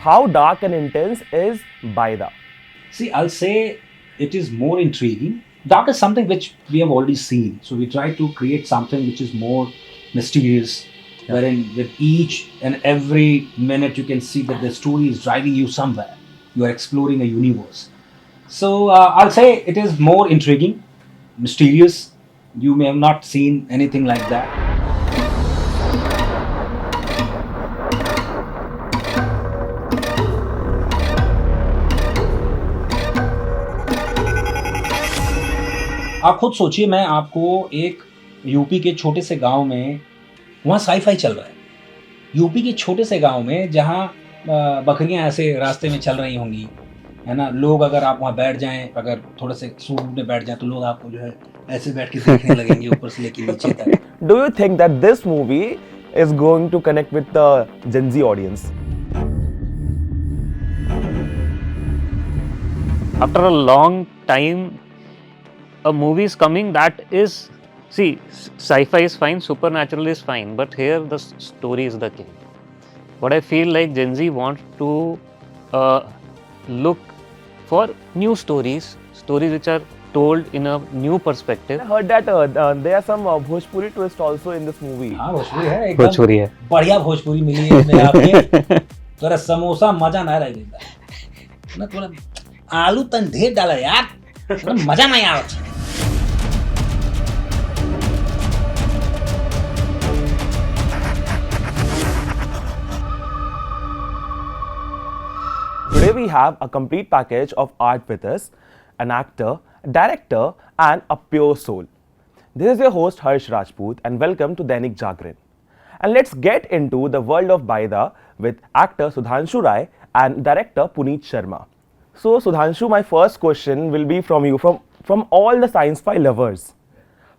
How dark and intense is Baida? See, I'll say it is more intriguing. Dark is something which we have already seen. So we try to create something which is more mysterious, wherein with each and every minute you can see that the story is driving you somewhere. You are exploring a universe. So I'll say it is more intriguing, mysterious. You may have not seen anything like that. आप खुद सोचिए, मैं आपको एक UP के छोटे से गांव में, वहाँ साई-फाई चल रहा है। यूपी के छोटे से गांव में जहाँ बकरियां ऐसे रास्ते में चल रही होंगी, है ना? लोग अगर आप वहाँ बैठ जाएं, अगर थोड़े से सूट में बैठ जाएं, तो लोग आपको जो है ऐसे बैठ के देखने लगेंगे ऊपर से लेके नीचे तक। Do you think that this movie is going to connect with the Gen Z audience? After a long time, a movie is coming that is, see, sci-fi is fine, supernatural is fine, but here the story is the king. What I feel like Gen Z wants to look for new stories which are told in a new perspective. I heard that there are some Bhojpuri twist also in this movie. हाँ, भोजपुरी है, एकदम भोजपुरी है, बढ़िया भोजपुरी मिली है इसमें आपके। थोड़ा समोसा मजा ना रह देता ना, थोड़ा आलू तन ढेर डाला यार, थोड़ा मजा नहीं आ रहा। Today we have a complete package of art with us, an actor, a director and a pure soul. This is your host Harsh Rajput and welcome to Dainik Jagran. And let's get into the world of Baida with actor Sudhanshu Rai and director Puneet Sharma. So Sudhanshu, my first question will be from you, from all the sci-fi lovers.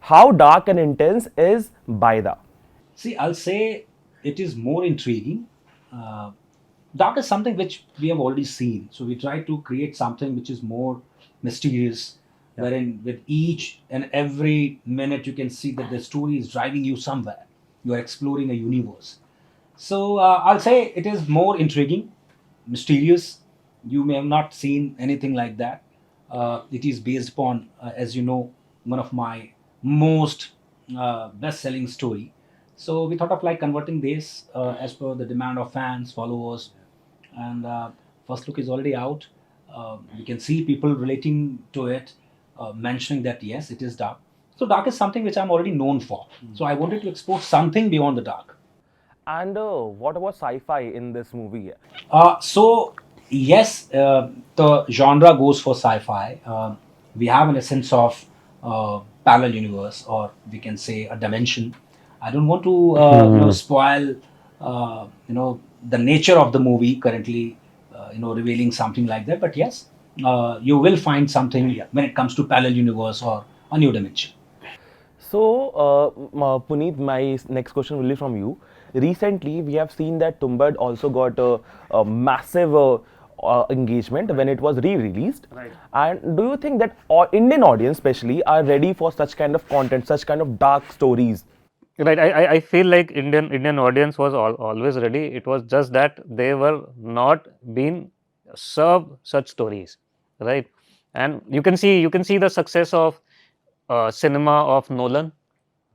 How dark and intense is Baida? See, I'll say it is more intriguing. Dark is something which we have already seen. So we try to create something which is more mysterious, wherein with each and every minute you can see that the story is driving you somewhere. You are exploring a universe. So I'll say it is more intriguing, mysterious. You may have not seen anything like that. It is based upon, as you know, one of my most best-selling story. So we thought of like converting this as per the demand of fans, followers, and first look is already out. You can see people relating to it, mentioning that yes, it is dark. So dark is something which I'm already known for. So I wanted to explore something beyond the dark. And what about sci-fi in this movie? So yes, the genre goes for sci-fi. We have an essence of parallel universe, or we can say a dimension. I don't want to spoil the nature of the movie currently, revealing something like that. But yes, you will find something when it comes to parallel universe or a new dimension. So, Puneet, my next question will be from you. Recently, we have seen that Tumbad also got a massive engagement when it was re-released. Right. And do you think that Indian audience, especially, are ready for such kind of content, such kind of dark stories? right. I feel like Indian audience was always ready. It was just that they were not being served such stories, right? And you can see the success of cinema of Nolan.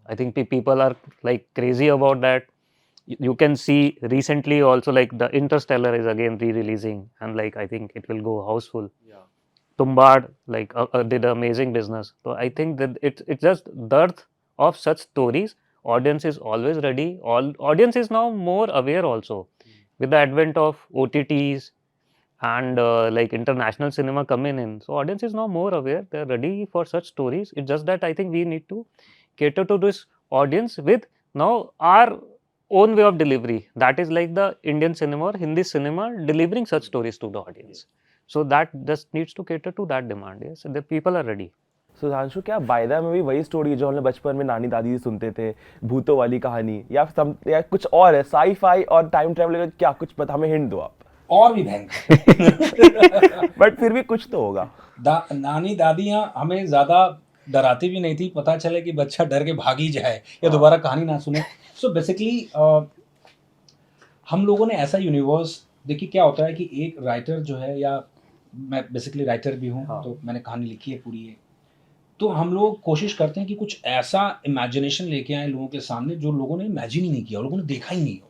I think people are like crazy about that. You can see recently also like the Interstellar is again re-releasing, and like I think it will go houseful. Tumbad like did amazing business. So I think that it's just dearth of such stories. Audience is always ready. All audience is now more aware also with the advent of OTTs and like international cinema coming in. So audience is now more aware. They're ready for such stories. It's just that I think we need to cater to this audience with now our own way of delivery. That is like the Indian cinema or Hindi cinema delivering such stories to the audience. So that just needs to cater to that demand. Yes, the people are ready. Sudhanshu, क्या बायदा में भी वही story है जो हमने बचपन में नानी दादी से सुनते थे, भूतों वाली कहानी, या कुछ और है, साई-फाई और टाइम ट्रैवल, क्या कुछ पता, हमें हिंट दो आप। और भी भयंकर। बट फिर भी कुछ तो होगा। नानी दादियाँ हमें ज़्यादा डराती भी नहीं थी, पता चले कि बच्चा डर के भाग ही जाए या दोबारा कहानी ना सुने। सो बेसिकली हम लोगों ने ऐसा यूनिवर्स देखिए क्या होता है कि एक राइटर जो है, या मैं बेसिकली राइटर भी हूँ, हाँ। तो मैंने कहानी लिखी है पूरी ये, तो हम लोग कोशिश करते हैं कि कुछ ऐसा इमेजिनेशन लेके आए लोगों के सामने जो लोगों ने इमेजिन ही नहीं किया, लोगों ने देखा ही नहीं हो।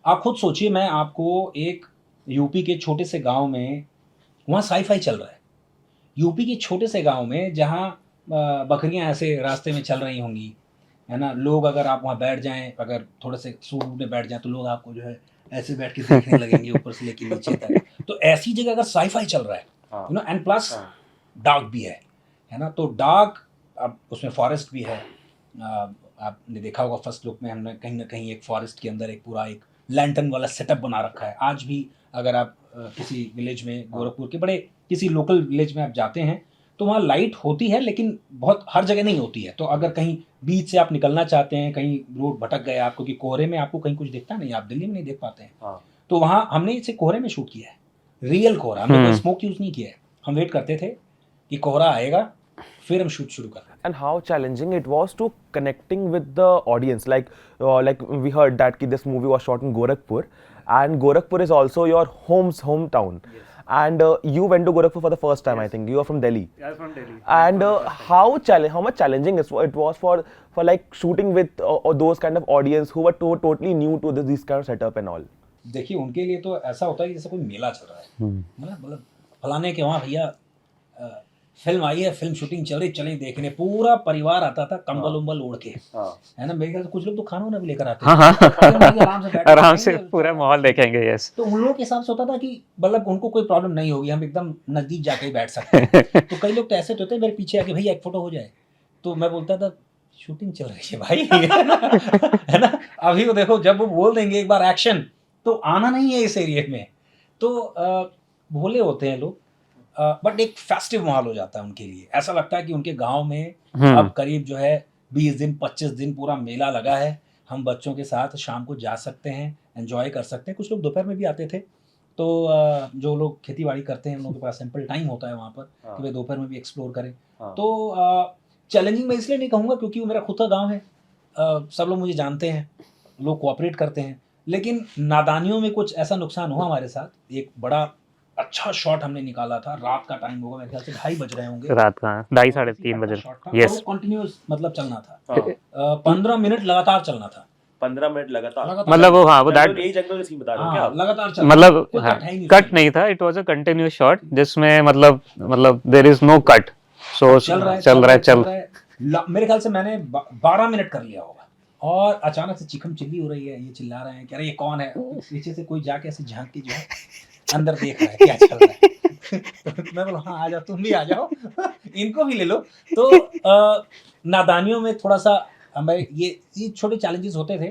आप खुद सोचिए, मैं आपको एक यूपी के छोटे से गांव में, वहाँ साई-फाई चल रहा है। यूपी के छोटे से गांव में जहाँ बकरियां ऐसे रास्ते में चल रही होंगी, है ना, लोग अगर आप वहाँ बैठ जाएं, अगर थोड़े से सूट में बैठ जाएं, तो लोग आपको जो है ऐसे बैठ के देखने लगेंगे ऊपर से लेके नीचे तक। तो ऐसी जगह अगर साई-फाई चल रहा है, हाँ। यू नो, एंड प्लस हाँ। डार्क भी है ना, तो डार्क, अब उसमें फॉरेस्ट भी है। आपने देखा होगा फर्स्ट लुक में हमने कहीं ना कहीं एक फॉरेस्ट के अंदर एक पूरा एक लैंटर्न वाला सेटअप बना रखा है। आज भी अगर आप किसी विलेज में, गोरखपुर के बड़े किसी लोकल विलेज में आप जाते हैं, तो वहाँ लाइट होती है, लेकिन बहुत हर जगह नहीं होती है। तो अगर कहीं बीच से आप निकलना चाहते हैं, कहीं रोड भटक गए आपको, कि कोहरे में आपको कहीं कुछ दिखता नहीं, आप दिल्ली में नहीं देख पाते हैं, हाँ। तो वहाँ हमने इसे कोहरे में शूट किया है, रियल कोहरा। हमने कोई हम्म। स्मोक यूज़ नहीं किया है। हम वेट करते थे कि कोहरा आएगा, फिर हम शूट शुरू करते। And how challenging it was to connecting with the audience, like we heard that ki this movie was shot in Gorakhpur, and Gorakhpur is also your hometown. And you went to Gorakhpur for the first time. I think you are from Delhi. Yeah, from Delhi. And how much challenging it was for like shooting with those kind of audience who were totally new to this kind of setup and all. देखिए उनके लिए तो ऐसा होता है कि जैसे कोई मेला चल रहा है, मतलब फलाने के वहाँ भैया फिल्म आई है, फिल्म शूटिंग चल रही, चलें देखने। पूरा परिवार आता था कंबल उम्बल ओढ़ के, है ना। मेरे ख्याल से कुछ लोग तो खाना वाना भी लेकर आते हाँ, हैं, हाँ। फिल्म आई, आराम से बैठ के आराम से देखेंगे। पूरा माहौल देखेंगे, यस। तो उन लोगों के हिसाब से होता था कि मतलब उनको कोई प्रॉब्लम नहीं होगी, हम एकदम नजदीक जाके ही बैठ सकते हैं। तो कई लोग तो ऐसे होते हैं मेरे पीछे आके, भैया एक फोटो हो जाए, तो मैं बोलता था शूटिंग चल रही है भाई, है ना। अभी वो देखो, जब वो बोल देंगे एक बार एक्शन, तो आना नहीं है इस एरिया में। तो भोले होते हैं लोग, बट एक फेस्टिव माहौल हो जाता है उनके लिए। ऐसा लगता है कि उनके गांव में अब करीब जो है 20 दिन 25 दिन पूरा मेला लगा है, हम बच्चों के साथ शाम को जा सकते हैं, एंजॉय कर सकते हैं। कुछ लोग दोपहर में भी आते थे, तो जो लोग खेती बाड़ी करते हैं उन लोगों के पास सिंपल टाइम होता है वहाँ पर कि वे दोपहर में भी एक्सप्लोर करें। तो चैलेंजिंग मैं इसलिए नहीं कहूँगा क्योंकि वो मेरा खुद का गाँव है, सब लोग मुझे जानते हैं, लोग कोऑपरेट करते हैं। लेकिन नादानियों में कुछ ऐसा नुकसान हुआ हमारे साथ। एक बड़ा अच्छा शॉट हमने निकाला था, रात का टाइम होगा, मेरे ख्याल से 2:30 बज रहे होंगे, रात का 2:30 साढ़े 3 बजे। यस, कंटिन्यूअस मतलब चलना था। 15 मिनट लगातार चलना था। 15 मिनट लगातार मतलब वो, हाँ, वो दैट यही जंगल के सीन बता रहे हो क्या हाँ, आप? लगातार चलना, मतलब कोई हाँ, कट है ही नहीं कट उसमें। नहीं था, it was a continuous shot जिसमें मतलब देयर इज नो कट, सो चल रहा है। मेरे ख्याल से मैंने 12 मिनट कर लिया होगा, और अचानक से चिकम चिल्ली हो रही है, ये चिल्ला रहे हैं कि अरे ये कौन है, पीछे से कोई जाके ऐसे झांक के जो है अंदर देख रहा है क्या चल रहा है। तो मैं बोला हाँ आ जाओ, तुम भी आ जाओ, इनको भी ले लो। तो नादानियों में थोड़ा सा हमें ये छोटे चैलेंजेस होते थे,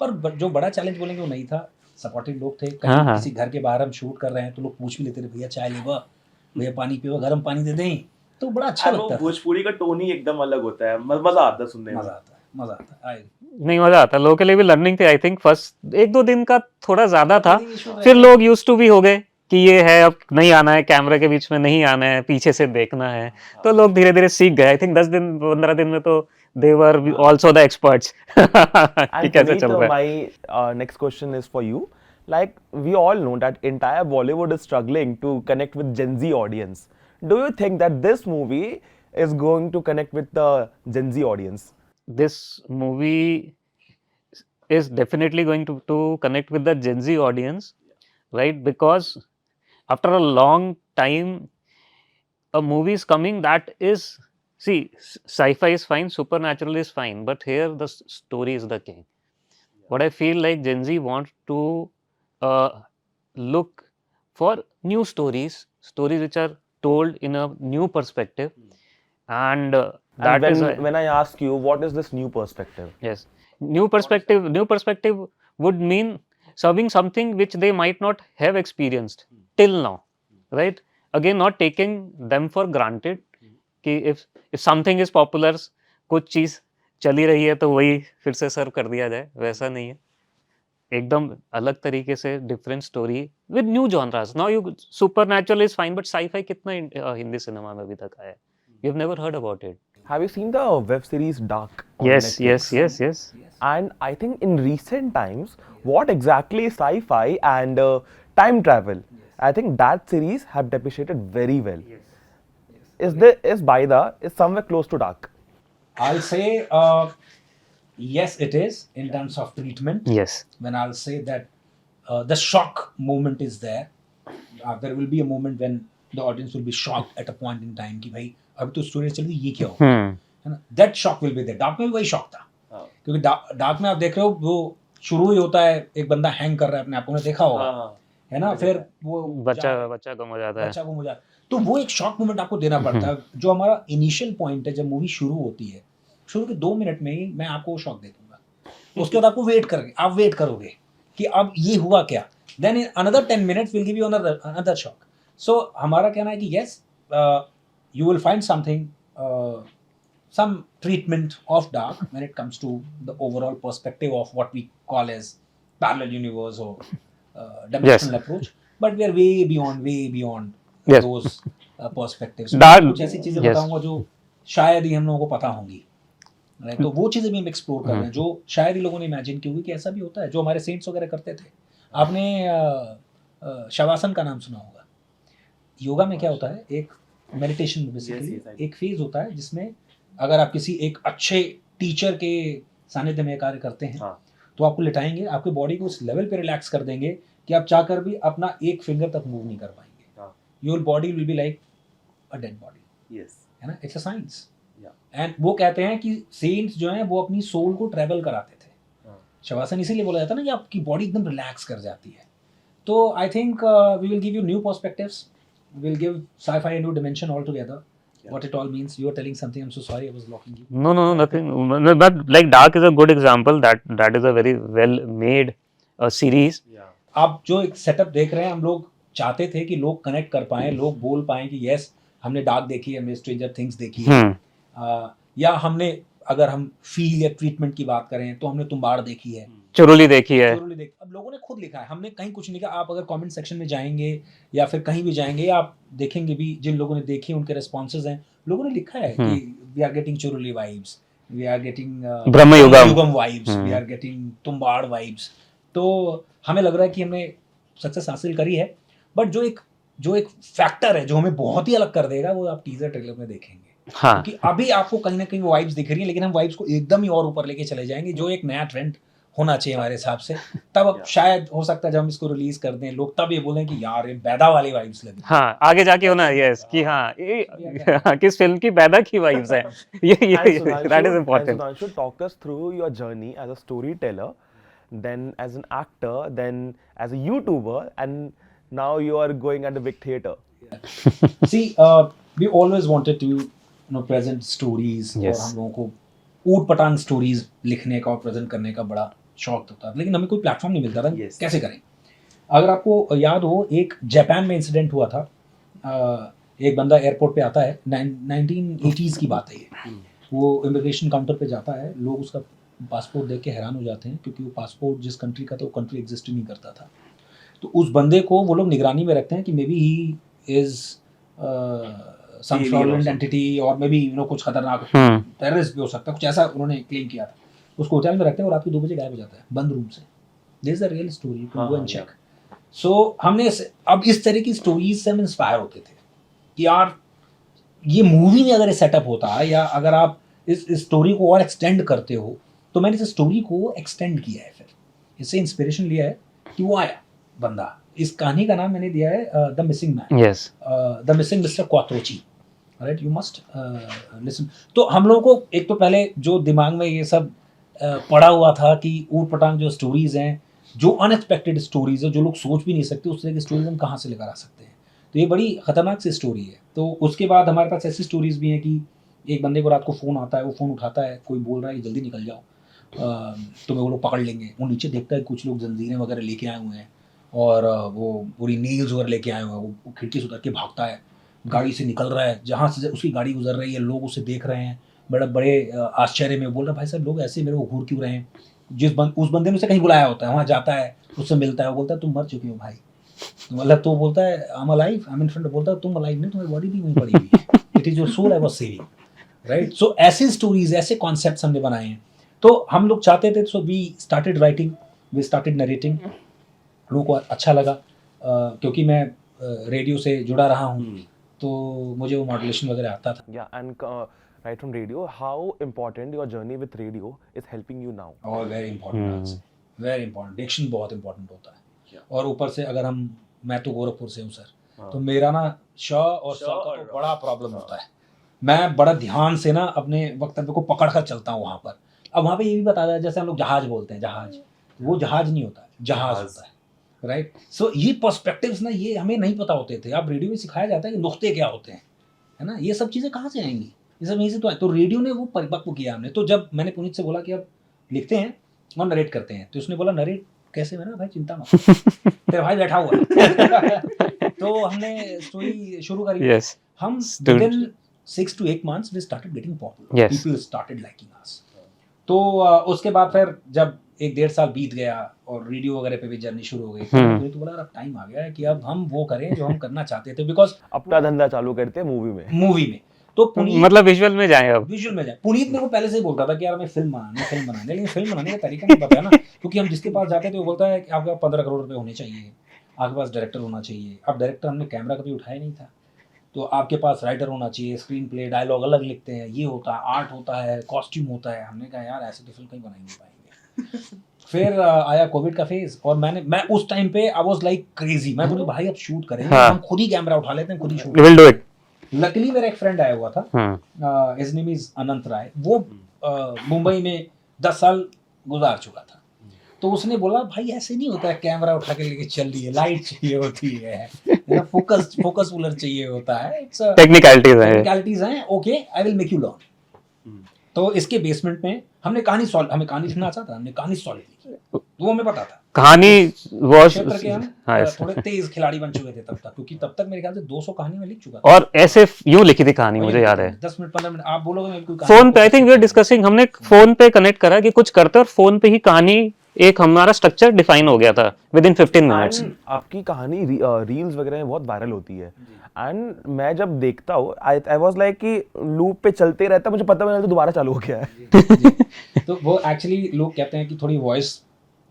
पर जो बड़ा चैलेंज बोलेंगे वो नहीं था। सपोर्टिव लोग थे। कहीं हाँ। किसी घर के बाहर हम शूट कर रहे हैं तो लोग पूछ भी लेते थे, भैया चाय लेबा, भैया पानी पीवा, गर्म पानी दे दें, तो बड़ा अच्छा लगता था। भोजपुरी का टोन ही एकदम अलग होता है, मजा आता है सुनने में। मजा आता है। नहीं, मजा आता, लोगों के लिए भी लर्निंग थी। आई थिंक फर्स्ट 1-2 दिन का थोड़ा ज्यादा था, फिर फिर लोग यूज टू भी हो गए कि ये है, अब नहीं आना है, कैमरे के बीच में नहीं आना है, पीछे से देखना है, तो लोग धीरे धीरे सीख गए। आई थिंक 10 दिन 15 दिन में तो they were also the experts कि कैसे चल रहा है। My next question is for you. Like we all know that entire Bollywood is struggling to connect with Gen Z audience. Do you think that this movie is going to connect with the Gen Z audience? This movie is definitely going to connect with the Gen Z audience, right? Because after a long time, a movie is coming that is, see, sci-fi is fine, supernatural is fine, but here the story is the king. What I feel like Gen Z wants to look for new stories which are told in a new perspective, and that And is when I ask you, what is this new perspective? yes, new perspective would mean serving something which they might not have experienced till now, right? Again, not taking them for granted कि if something is popular, कुछ चीज चली रही है तो वही फिर से सर्व कर दिया जाए, वैसा नहीं है। एकदम अलग तरीके से different story with new genres. Now you supernatural is fine, but sci-fi कितना हिंदी सिनेमा में अभी तक आया है? You have never heard about it. Have you seen the web series Dark on Yes, Netflix? yes. And I think in recent times, what exactly is sci-fi and time travel. I think that series have depreciated very well. Is Baida is somewhere close to Dark? I'll say yes, it is in terms of treatment. Yes. When I'll say that the shock moment is there. There will be a moment when the audience will be shocked at a point in time कि भाई अभी तो story चल रही है, ये क्या हो है ना. That shock will be there. Dark में भी वही शॉक था क्योंकि डार्क में आप देख रहे हो वो शुरू ही होता है एक बंदा हैंग कर रहा है अपने आप को, देखा होगा है ना. फिर वो बच्चा गुम हो जाता है. बच्चा गुम हो जाता है. तो वो एक शॉक मोमेंट आपको देना पड़ता है. जो हमारा इनिशियल पॉइंट है जब मूवी शुरू होती है, शुरू के 2 मिनट में ही मैं आपको शॉक दे दूंगा. उसके बाद आपको आप वेट करोगे कि अब ये हुआ क्या. Then in another 10 minutes will give you another shock. So हमारा कहना है कि yes, you will find something, some treatment of dark when it comes to the overall perspective of what we call as parallel universe or dimensional approach, but we are way beyond Yes. those perspectives. Dark- कुछ ऐसी चीजें yes. बताऊंगा जो शायद ही हम लोगों को पता होंगी, right? तो वो चीजें भी हम एक्सप्लोर कर रहे हैं जो शायद ही लोगों ने इमेजिन की होगी कि ऐसा भी होता है, जो हमारे सेंट्स वगैरह करते थे. आपने शवासन का नाम सुना होगा. योगा में क्या होता है, एक मेडिटेशन में बेसिकली एक फेज होता है जिसमें अगर आप किसी एक अच्छे टीचर के सानिध्य में कार्य करते हैं तो आपको लिटाएंगे, आपकी बॉडी को उस लेवल पे रिलैक्स कर देंगे कि आप चाहकर भी अपना एक फिंगर तक मूव नहीं कर पाएंगे. Your body will be like a dead body, है ना. It's a science. एंड वो कहते हैं कि सेंट्स जो हैं वो अपनी सोल को ट्रैवल कराते थे. शवासन इसीलिए बोला जाता है ना कि आपकी बॉडी एकदम रिलैक्स कर जाती है. तो I think we will give you new perspectives, we will give sci-fi a new dimension altogether. What it all means. You were telling something. I'm so sorry. I was blocking you. No, nothing. No, but like Dark is a good example. That is a very well made series. आप जो एक setup देख रहे हैं, हम लोग चाहते थे कि लोग कनेक्ट कर पाएं, लोग बोल पाएं कि यस हमने डार्क देखी है, हमने स्ट्रेंजर थिंग्स देखी है. या हमने, अगर हम फील या ट्रीटमेंट की बात करें तो हमने तुम्बाड़ देखी है, चुरुली देखी है. अब लोगों ने खुद लिखा है, हमने कहीं कुछ नहीं लिखा. आप अगर कमेंट सेक्शन में जाएंगे या फिर कहीं भी जाएंगे, आप देखेंगे भी जिन लोगों ने देखी उनके रिस्पॉन्सेज हैं, लोगों ने लिखा है कि we are getting Churuli vibes, we are getting Bramayugam vibes, we are getting Tumbbad vibes. तो हमें लग रहा है कि हमने सक्सेस हासिल करी है. बट जो एक फैक्टर है जो हमें बहुत ही अलग कर देगा वो आप टीजर ट्रेलर में देखेंगे. क्योंकि अभी आपको कहीं ना कहीं वो वाइब्स दिख रही हैं, लेकिन हम वाइब्स को एकदम ही और ऊपर लेके चले जाएंगे, जो एक नया ट्रेंड होना चाहिए हमारे हिसाब से. तब शायद हो सकता है जब हम इसको रिलीज कर दें लोग तब ये बोलें कि यार ये बैदा वाली वाइब्स लगी. हाँ, आगे जाके होना. यस कि हाँ किस फिल्म की बैदा की वाइब्स है. ये that is important. Sudhanshu, talk us through your journey as a storyteller, then as an actor, then as a YouTuber, and now you are going at the big theater. See, we always wanted to present stories. Yes. और हम लोगों को ऊट पटांग stories लिखने का और present करने का बड़ा शौक था, लेकिन हमें कोई प्लेटफॉर्म नहीं मिलता था. कैसे करें. अगर आपको याद हो, एक जापान में इंसिडेंट हुआ था. एक बंदा एयरपोर्ट पे आता है, 1980s की बात है ये. वो इमिग्रेशन काउंटर पे जाता है, लोग उसका पासपोर्ट देख के हैरान हो जाते हैं क्योंकि वो पासपोर्ट जिस कंट्री का था वो कंट्री एग्जिस्ट ही नहीं करता था. तो उस बंदे को वो लोग निगरानी में रखते हैं कि maybe he is some fraudulent entity और मे बी कुछ खतरनाक टेररिस्ट भी हो सकता है, कुछ ऐसा उन्होंने क्लेम किया था. उसको होटल में रखते हैं और रात को 2 बजे गायब हो जाता है बंद रूम से. This is the real story, you can go and check. So हमने अब इस तरह की स्टोरीज से हम इंस्पायर होते थे कि यार ये मूवी में अगर सेटअप होता है या अगर आप इस स्टोरी को और एक्सटेंड करते हो, तो मैंने इस स्टोरी को एक्सटेंड किया है. फिर इससे इंस्पिरेशन लिया है कि वो आया बंदा. इस कहानी का नाम मैंने दिया है the missing man. Yes, the missing mister Quattrocchi. Right, you must listen. तो हम लोगों को एक तो पहले जो दिमाग में ये सब पड़ा हुआ था कि ऊट पटांग जो स्टोरीज हैं, जो अनएक्सपेक्टेड स्टोरीज है, जो लोग सोच भी नहीं सकते, उस तरह की स्टोरीज हम कहाँ से लेकर आ सकते हैं. तो ये बड़ी खतरनाक सी स्टोरी है. तो उसके बाद हमारे पास ऐसी स्टोरीज भी हैं कि एक बंदे को रात को फ़ोन आता है, वो फ़ोन उठाता है, कोई बोल रहा है जल्दी निकल जाओ, तुम्हें वो लोग पकड़ लेंगे. वो नीचे देखता है कुछ लोग जंजीरें वगैरह लेके आए हुए हैं और वो पूरी नील्स वगैरह लेके आए हुए हैं. वो खिड़की से उतर के भागता है, गाड़ी से निकल रहा है, जहाँ से उसकी गाड़ी गुजर रही है लोग उसे देख रहे हैं बड़े आश्चर्य में. बोल रहा है भाई साहब लोग ऐसे मेरे को घूर क्यों रहे हैं. उस बंदे ने उसे कहीं बुलाया होता है, वहाँ जाता है, उससे मिलता है, वो बोलता है तुम मर चुके हो भाई. मतलब तो बोलता है I am alive, I am in front. बोलता है तुम अलाइव नहीं, तुम्हारी बॉडी भी वहीं पड़ी हुई है, it is your soul I was saving. Right. So ऐसी स्टोरीज, ऐसे कॉन्सेप्ट्स हमने बनाए हैं. तो हम लोग चाहते थे, so we started writing, we started narrating. लोगों को अच्छा लगा. क्योंकि मैं रेडियो से जुड़ा रहा हूँ तो मुझे वो मॉड्यूलेशन वगैरह आता था. Yeah, and right from radio, how important your journey with radio is helping you now? और very important, very important. Diction बहुत इंपॉर्टेंट होता है. और ऊपर से अगर मैं तो गोरखपुर से हूँ सर, तो मेरा ना श और स का तो बड़ा प्रॉब्लम होता है. मैं बड़ा ध्यान से ना अपने वक्तव्य को पकड़ कर चलता हूँ वहाँ पर. अब वहाँ पे ये भी बताया जाए, जैसे हम लोग जहाज बोलते हैं, जहाज, वो जहाज नहीं होता है, जहाज होता है. राइट. सो ये पर्सपेक्टिव्स ना, ये हमें नहीं पता होते थे. अब रेडियो में सिखाया जाता है कि नुक्ते क्या होते हैं, है ना. ये सब चीज़ें कहाँ से आएंगी, ये सब यहीं से तो आए. तो रेडियो ने वो परिपक्व किया हमने. तो जब मैंने पुनीत से बोला कि अब लिखते हैं और नरेट करते हैं, तो उसने बोला नरेट कैसे. मैंने भाई चिंता मत, तेरा भाई बैठा हुआ है. तो हमने स्टोरी शुरू करी. Yes. हम Still- within 6 to 8 months we started getting popular. Yes. People started liking us. तो उसके बाद फिर जब 1-1.5 साल बीत गया और रेडियो वगैरह पे भी जर्नी शुरू हो गई, तो मुझे तो बोला अब टाइम आ गया है कि अब हम वो करें जो हम करना चाहते थे. बिकॉज अपना धंधा चालू करते हैं मूवी में. मूवी में तो पुनीत मतलब विजुअल में जाएं अब. विजुअल में जाए. पुनीत मेरे को पहले से ही बोलता था कि यार हमें फिल्म बनाने, लेकिन फिल्म बनाने का तरीका नहीं पता है ना. क्योंकि हम जिसके पास जाते थे वो बोलता है कि आपके पास 15 करोड़ रुपए होने चाहिए, आपके पास डायरेक्टर होना चाहिए. अब डायरेक्टर हमने कैमरा कभी उठाया नहीं था, तो आपके पास राइटर होना चाहिए, स्क्रीन प्ले, डायलॉग अलग लिखते हैं, ये होता है, आर्ट होता है, कॉस्ट्यूम होता है. हमने कहा यार ऐसे तो फिल्म कहीं बना ही नहीं पाएंगे. फिर आया कोविड का फेज और मैं उस टाइम पे आई वाज लाइक क्रेजी. मैं बोला भाई अब शूट करेंगे, हाँ. हम खुद ही कैमरा उठा लेते हैं, खुद ही shoot. Will do it. Luckily मेरा एक फ्रेंड आया हुआ था, his name is Anant Rai. वो मुंबई में 10 साल गुजार चुका था. तो उसने बोला भाई ऐसे नहीं होता है, कैमरा उठा के लेके चल रही है, लाइट चाहिए होती है, फोकस पुलर चाहिए होता है. इट्स टेक्निकलिटीज है. टेक्निकलिटीज हैं. Okay I will make you learn. तो इसके बेसमेंट में हमें कहानी लिखना आता था, हमने कहानी सॉल्व की, तो वो हमें पता था. कहानी वॉश. क्षेत्र के हम हाँ, yes. थोड़े तेज खिलाड़ी बन चुके थे तब तक, क्योंकि तब तक मेरे ख्याल से 200 कहानी में लिख चुका था. और ऐसे यूं लिखी थी कहानी, मुझे याद है. 10 मिनट 15 मिनट आप बोलोगे मैं कोई फोन पे I think we are discussing, हमने फोन पे कनेक्ट करा कि कुछ करते और फोन पे ही कहानी, एक हमारा स्ट्रक्चर डिफाइन हो गया था विद इन 15 मिनट्स. And आपकी कहानी रील्स वगैरह में बहुत वायरल होती है. एंड मैं जब देखता हूँ आई वाज लाइक कि लूप पे चलते रहता, मुझे पता नहीं चलता दोबारा चालू हो गया है. तो वो एक्चुअली लोग कहते हैं कि थोड़ी वॉइस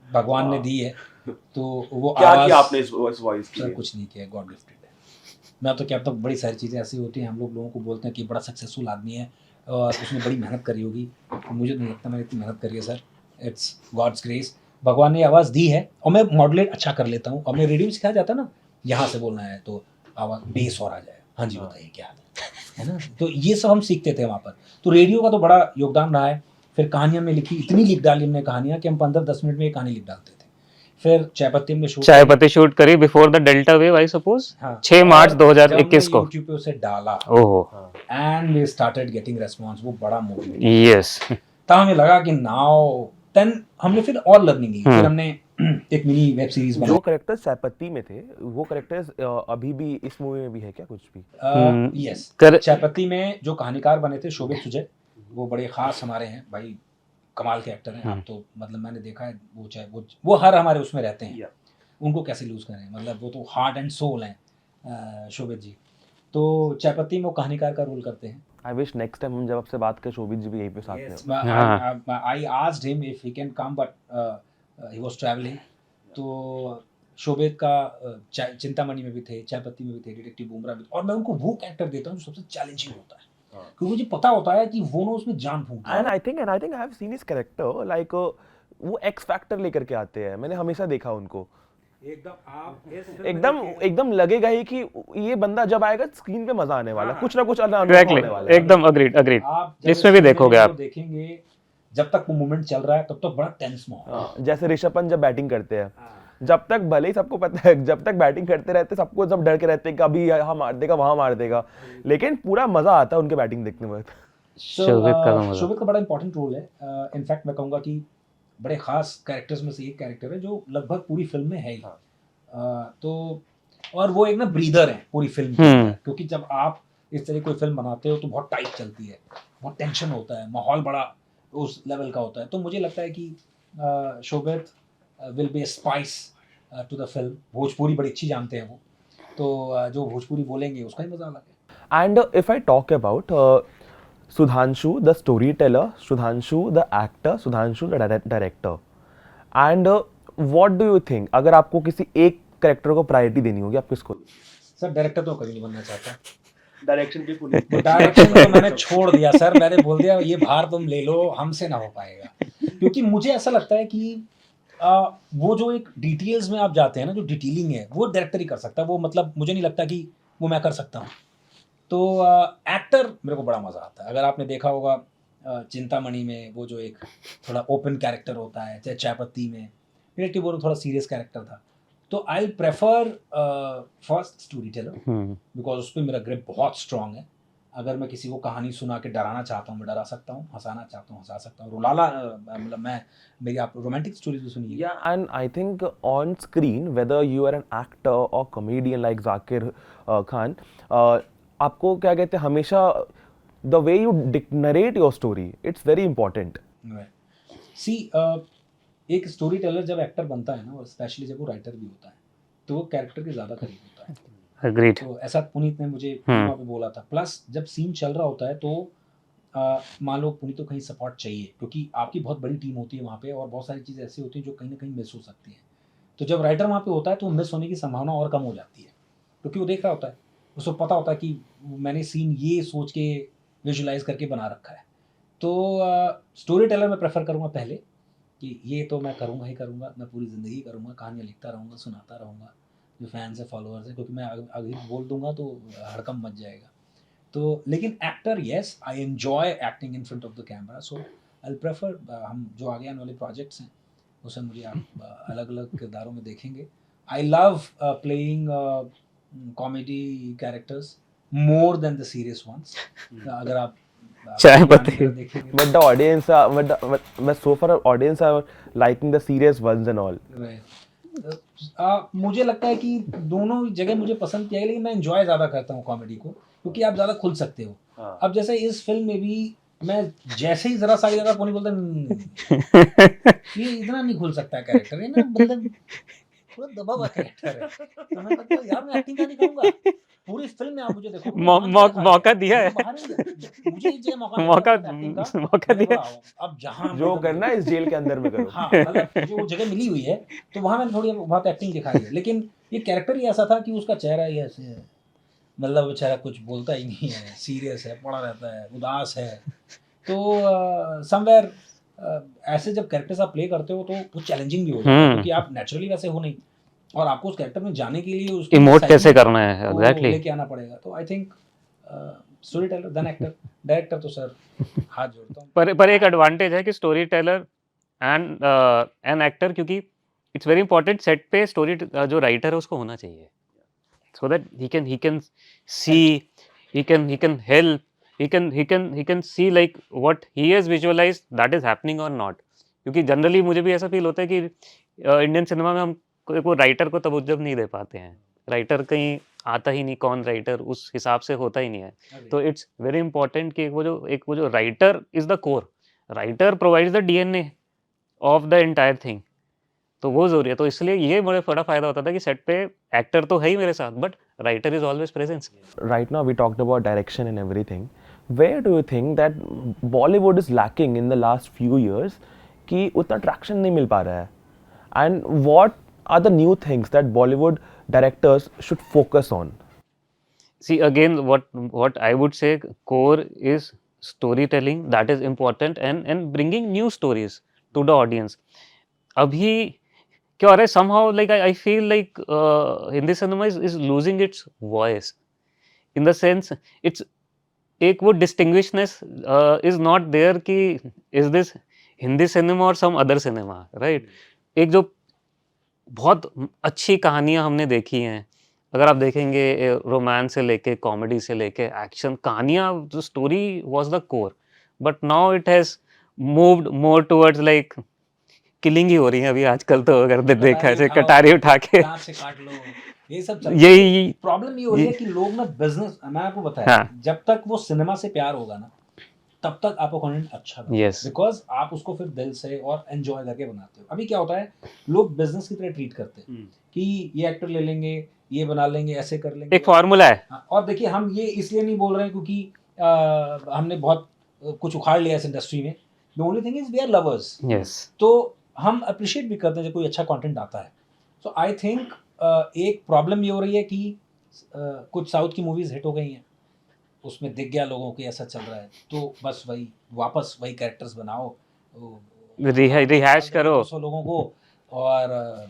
भगवान ने दी है, तो वो क्या आवाज किया आपने इस वॉइस सर कुछ नहीं किया, गॉड गिफ्टेड है. मैं तो कहता हूँ बड़ी सारी चीज़ें ऐसी होती हैं, हम लोगों को बोलते हैं कि बड़ा सक्सेसफुल आदमी है और उसने बड़ी मेहनत करी होगी. मुझे नहीं लगता मैंने इतनी मेहनत करी है सर. It's God's grace. भगवान ने आवाज़ दी है और मैं मॉडुलेट अच्छा कर लेता हूँ. और मैं रेडियो में सिखाया जाता है ना, यहाँ से बोलना है तो आवाज़ बेस और आ जाए, हाँ जी बताइए क्या है ना. तो ये सब हम सीखते थे वहाँ पर. तो रेडियो का तो बड़ा योगदान रहा है. फिर कहानियाँ में लिखी, इतनी लिख डाली हमने कहानियाँ कि हम 15-10 मिनट में एक कहानी लिख डालते थे. फिर चायपत्ती में शूट, चायपत्ती शूट करी before the delta wave I suppose. हाँ. 6 मार्च और 2021 जब को. हमने YouTube पे उसे डाला ओहो. And we started getting response, वो बड़ा मोटिवेट. यस. तब हमें लगा कि नाउ देन हमने फिर और लर्निंग ली. फिर हमने एक मिनी वेब सीरीज जो बनाई. करेक्टर्स चायपत्ती में थे वो करेक्टर्स अभी भी इस मूवी में भी है क्या कुछ भी? यस. कर- चायपत्ती में जो कहानीकार बने थे शोभित सुजय, वो बड़े खास हमारे हैं भाई, कमाल के एक्टर हैं. आप तो मतलब मैंने देखा है वो, चाहे वो हर हमारे उसमें रहते हैं. उनको कैसे लूज करें, मतलब वो तो हार्ट एंड सोल हैं शोभित जी. तो चायपत्ती में वो कहानीकार का रोल करते हैं. आई विश नेक्स्ट टाइम हम जब आपसे बात करें शोभित जी भी यहीं पे साथ में Yes, हो. I asked him if he can come, but he was traveling. तो शोभित का चिंतामणि में भी थे, चायपत्ती में भी थे, डिटेक्टिव बुमरा भी. और मैं उनको वो कैरेक्टर देता हूँ जो सबसे चैलेंजिंग होता है, क्योंकि मुझे पता होता है कि वो ना उसमें जान फूंक and I think I have seen his character like वो एक्स फैक्टर लेकर के आते हैं. मैंने हमेशा देखा उनको. एकदम लगेगा ही कि ये बंदा जब आएगा स्क्रीन पे मजा आने वाला, कुछ ना कुछ अनोखा एग्जैक्टली. होने वाला है. एकदम अग्रीड. आप जब इसमें भी इस देखोगे film आप. को देखेंगे, जब तक वो मूवमेंट चल रहा है तब तक बड़ा टेंस माहौल. हाँ, जैसे ऋषभ पंत जब बैटिंग करते हैं, जब तक भले ही सबको पता है, जब तक बैटिंग करते रहते सबको सब डर के रहते हैं कि अभी यहाँ मार देगा वहां मार देगा, लेकिन पूरा मजा आता है उनके बैटिंग देखने में. शोभित का बड़ा इंपॉर्टेंट रोल है. इनफैक्ट मैं कहूँगा कि बड़े खास कैरेक्टर्स में से एक कैरेक्टर है जो लगभग पूरी फिल्म में है ही. तो और वो एक ना ब्रीदर है पूरी फिल्म के अंदर, क्योंकि जब आप इस तरह कोई फिल्म बनाते हो तो बहुत टाइट चलती है, बहुत टेंशन होता है, माहौल बड़ा उस लेवल का होता है. तो मुझे लगता है कि Shobhit will be spice to the film. Bhojpuri बड़ी अच्छी जानते हैं वो, तो जो भोजपुरी बोलेंगे उसका ही मजा अलग है. And if I talk about Sudhanshu, the storyteller, Sudhanshu, the actor, Sudhanshu, the director, and what do you think? अगर आपको किसी एक कैरेक्टर को प्रायोरिटी देनी होगी, आप किसको? सर डायरेक्टर तो कभी नहीं बनना चाहता। डायरेक्शन की पूरी डायरेक्शन तो मैंने छोड़ दिया सर, मैंने बोल दिया ये भार तुम ले लो, हमसे ना हो पाएगा। क्योंकि मुझे ऐसा लगता है कि वो जो एक डिटेल्स में आप जाते हैं ना, जो डिटेलिंग है वो डायरेक्टर ही कर सकता है। वो मतलब मुझे नहीं लगता कि वो मैं कर सकता हूँ। तो एक्टर मेरे को बड़ा मज़ा आता है। अगर आपने देखा होगा चिंतामणि में वो जो एक थोड़ा ओपन कैरेक्टर होता है, चाहे चायपत्ती में रिलेटिव वो थोड़ा सीरियस कैरेक्टर था। तो I prefer first story teller, because उस पर मेरा ग्रिप बहुत स्ट्रांग है। अगर मैं किसी को कहानी सुना के डराना चाहता हूँ मैं डरा सकता हूँ, हंसाना चाहता हूँ हंसा सकता हूँ। रुलाला मतलब मैं मेरी आप रोमांटिक स्टोरीज भी सुनिए। Yeah, and I think on screen, whether you are an actor or comedian like Zakir Khan, आपको क्या कहते हैं हमेशा the way you narrate your story, it's very important. सी एक स्टोरी टेलर जब एक्टर बनता है ना, और स्पेशली जब वो राइटर भी होता है, तो वो कैरेक्टर के ज़्यादा करीब होता है। Agreed. तो ऐसा पुनीत ने मुझे फिल्मों पे बोला था। प्लस जब सीन चल रहा होता है तो मान लो पुनीत को कहीं सपोर्ट चाहिए, क्योंकि आपकी बहुत बड़ी टीम होती है वहाँ पे और बहुत सारी चीज़ें ऐसी होती हैं जो कहीं ना कहीं मिस हो सकती हैं। तो जब राइटर वहाँ पे होता है तो मिस होने की संभावना और कम हो जाती है, क्योंकि वो देख रहा होता है, उसको पता होता है कि मैंने सीन ये सोच के विजुलाइज करके बना रखा है। तो स्टोरी टेलर मैं प्रेफर करूँगा पहले, कि ये तो मैं करूँगा ही करूँगा, मैं पूरी ज़िंदगी करूँगा, कहानियाँ लिखता रहूँगा, सुनाता रहूँगा, जो फैंस है फॉलोअर्स है, क्योंकि मैं अगर बोल दूंगा तो हड़कम मच जाएगा। तो लेकिन actor, yes I enjoy acting in front of the camera, so I prefer हम जो आगे आने वाले प्रोजेक्ट्स हैं उसमें मुझे आप अलग अलग किरदारों में देखेंगे। I love playing comedy characters more than the serious ones. अगर आप चायपत्ती। देखेंगे But the audience, but so far audience are liking the serious ones and all. मुझे लगता है कि दोनों जगह मुझे पसंद किया है, लेकिन मैं एंजॉय ज़्यादा करता हूँ कॉमेडी को, क्योंकि आप ज़्यादा खुल सकते हो। हाँ। अब जैसे इस फिल्म में भी मैं जैसे ही ज़रा सा ज़्यादा पोनी बोलता ये इतना नहीं खुल सकता कैरेक्टर, है ना, मतलब पूरा दबा हुआ कैरेक्टर है। तो मैं कहता हूँ यार मैं एक्टिंग का नहीं करूँगा, पूरी फिल्म में आप मुझे देखो मौका दिया है। मुझे इस जगह मौका मौका दिया। अब जहाँ जो करना है इस जेल के अंदर में करो। हाँ मतलब जो जगह मिली हुई है तो वहाँ मैंने थोड़ी बहुत एक्टिंग दिखाई है, लेकिन ये कैरेक्टर ही ऐसा था कि उसका चेहरा ही ऐसे है, मतलब बेचारा कुछ बोलता ही नहीं है, सीरियस है, पड़ा रहता है, उदास है। तो समवेयर ऐसे जब कैरेक्टर्स आप प्ले करते हो तो वो चैलेंजिंग भी हो जाता है, क्योंकि आप नेचुरली वैसे हो नहीं और आपको उस कैरेक्टर में जाने के लिए उसकी इमोट कैसे excitement करना है, को एग्जैक्टली। लेके आना पड़ेगा। तो I think story teller then actor, director तो सर हाथ जोड़ता हूँ। पर एक एडवांटेज है कि story teller and an actor, क्योंकि इट्स वेरी इंपॉर्टेंट सेट पे स्टोरी जो राइटर है उसको होना चाहिए, so that he can see, he can help, he can see like what he has visualized that is happening or not. क्योंकि generally मुझे भी ऐसा फील होता है कि इंडियन सिनेमा में हम को राइटर को तवज्जो नहीं दे पाते हैं। राइटर कहीं आता ही नहीं, कौन राइटर उस हिसाब से होता ही नहीं है। तो इट्स वेरी इंपॉर्टेंट कि वो जो writer is the core, writer provides the DNA of the entire thing. तो वो ज़रूरी है। तो इसलिए ये मुझे बड़ा फ़ायदा होता था कि सेट पे एक्टर तो है ही मेरे साथ, but writer is always presence. Right now we talked about direction and everything. Where do you think that Bollywood is lacking in the last few years कि उतना traction नहीं मिल पा रहा है? And what are the new things that Bollywood directors should focus on? See again, what I would say, core is storytelling, that is important, and bringing new stories to the audience. अभी क्या हो रहा है, somehow like I feel like Hindi cinema is losing its voice, in the sense it's एक वो डिस्टिंग्विशनेस is not there कि is this Hindi cinema और some other cinema, right. एक जो बहुत अच्छी कहानियां हमने देखी हैं, अगर आप देखेंगे रोमांस से लेके कॉमेडी से लेके एक्शन कहानियां, जो story was the core, but now it has moved more towards like killing ही हो रही है अभी आजकल। तो अगर देखा है कटारी उठा के दांत से काट लो, ये सब चल यही प्रॉब्लम ये हो रही है कि लोग ना बिजनेस, मैं आपको बताया, हाँ। जब तक वो सिनेमा से प्यार होगा ना तब तक आपका कंटेंट अच्छा बनेगा, Yes. बिकॉज आप उसको फिर दिल से और एंजॉय करके बनाते हो। अभी क्या होता है, लोग बिजनेस की तरह ट्रीट करते हैं कि ये एक्टर ले लेंगे, ये बना लेंगे, ऐसे कर लेंगे, एक फार्मूला है। हाँ, और देखिए हम ये इसलिए नहीं बोल रहे हैं क्योंकि हमने बहुत कुछ उखाड़ लिया इस इंडस्ट्री में। The only thing is we are lovers, yes. तो हम अप्रिशिएट भी करते हैं जब कोई अच्छा कंटेंट आता है। सो आई थिंक एक प्रॉब्लम ये हो रही है कि कुछ साउथ की मूवीज हिट हो गई हैं, उसमें दिख गया लोगों को ऐसा चल रहा है, तो बस वही वापस वही कैरेक्टर्स बनाओ, रिहैश करो। 200 लोगों को, और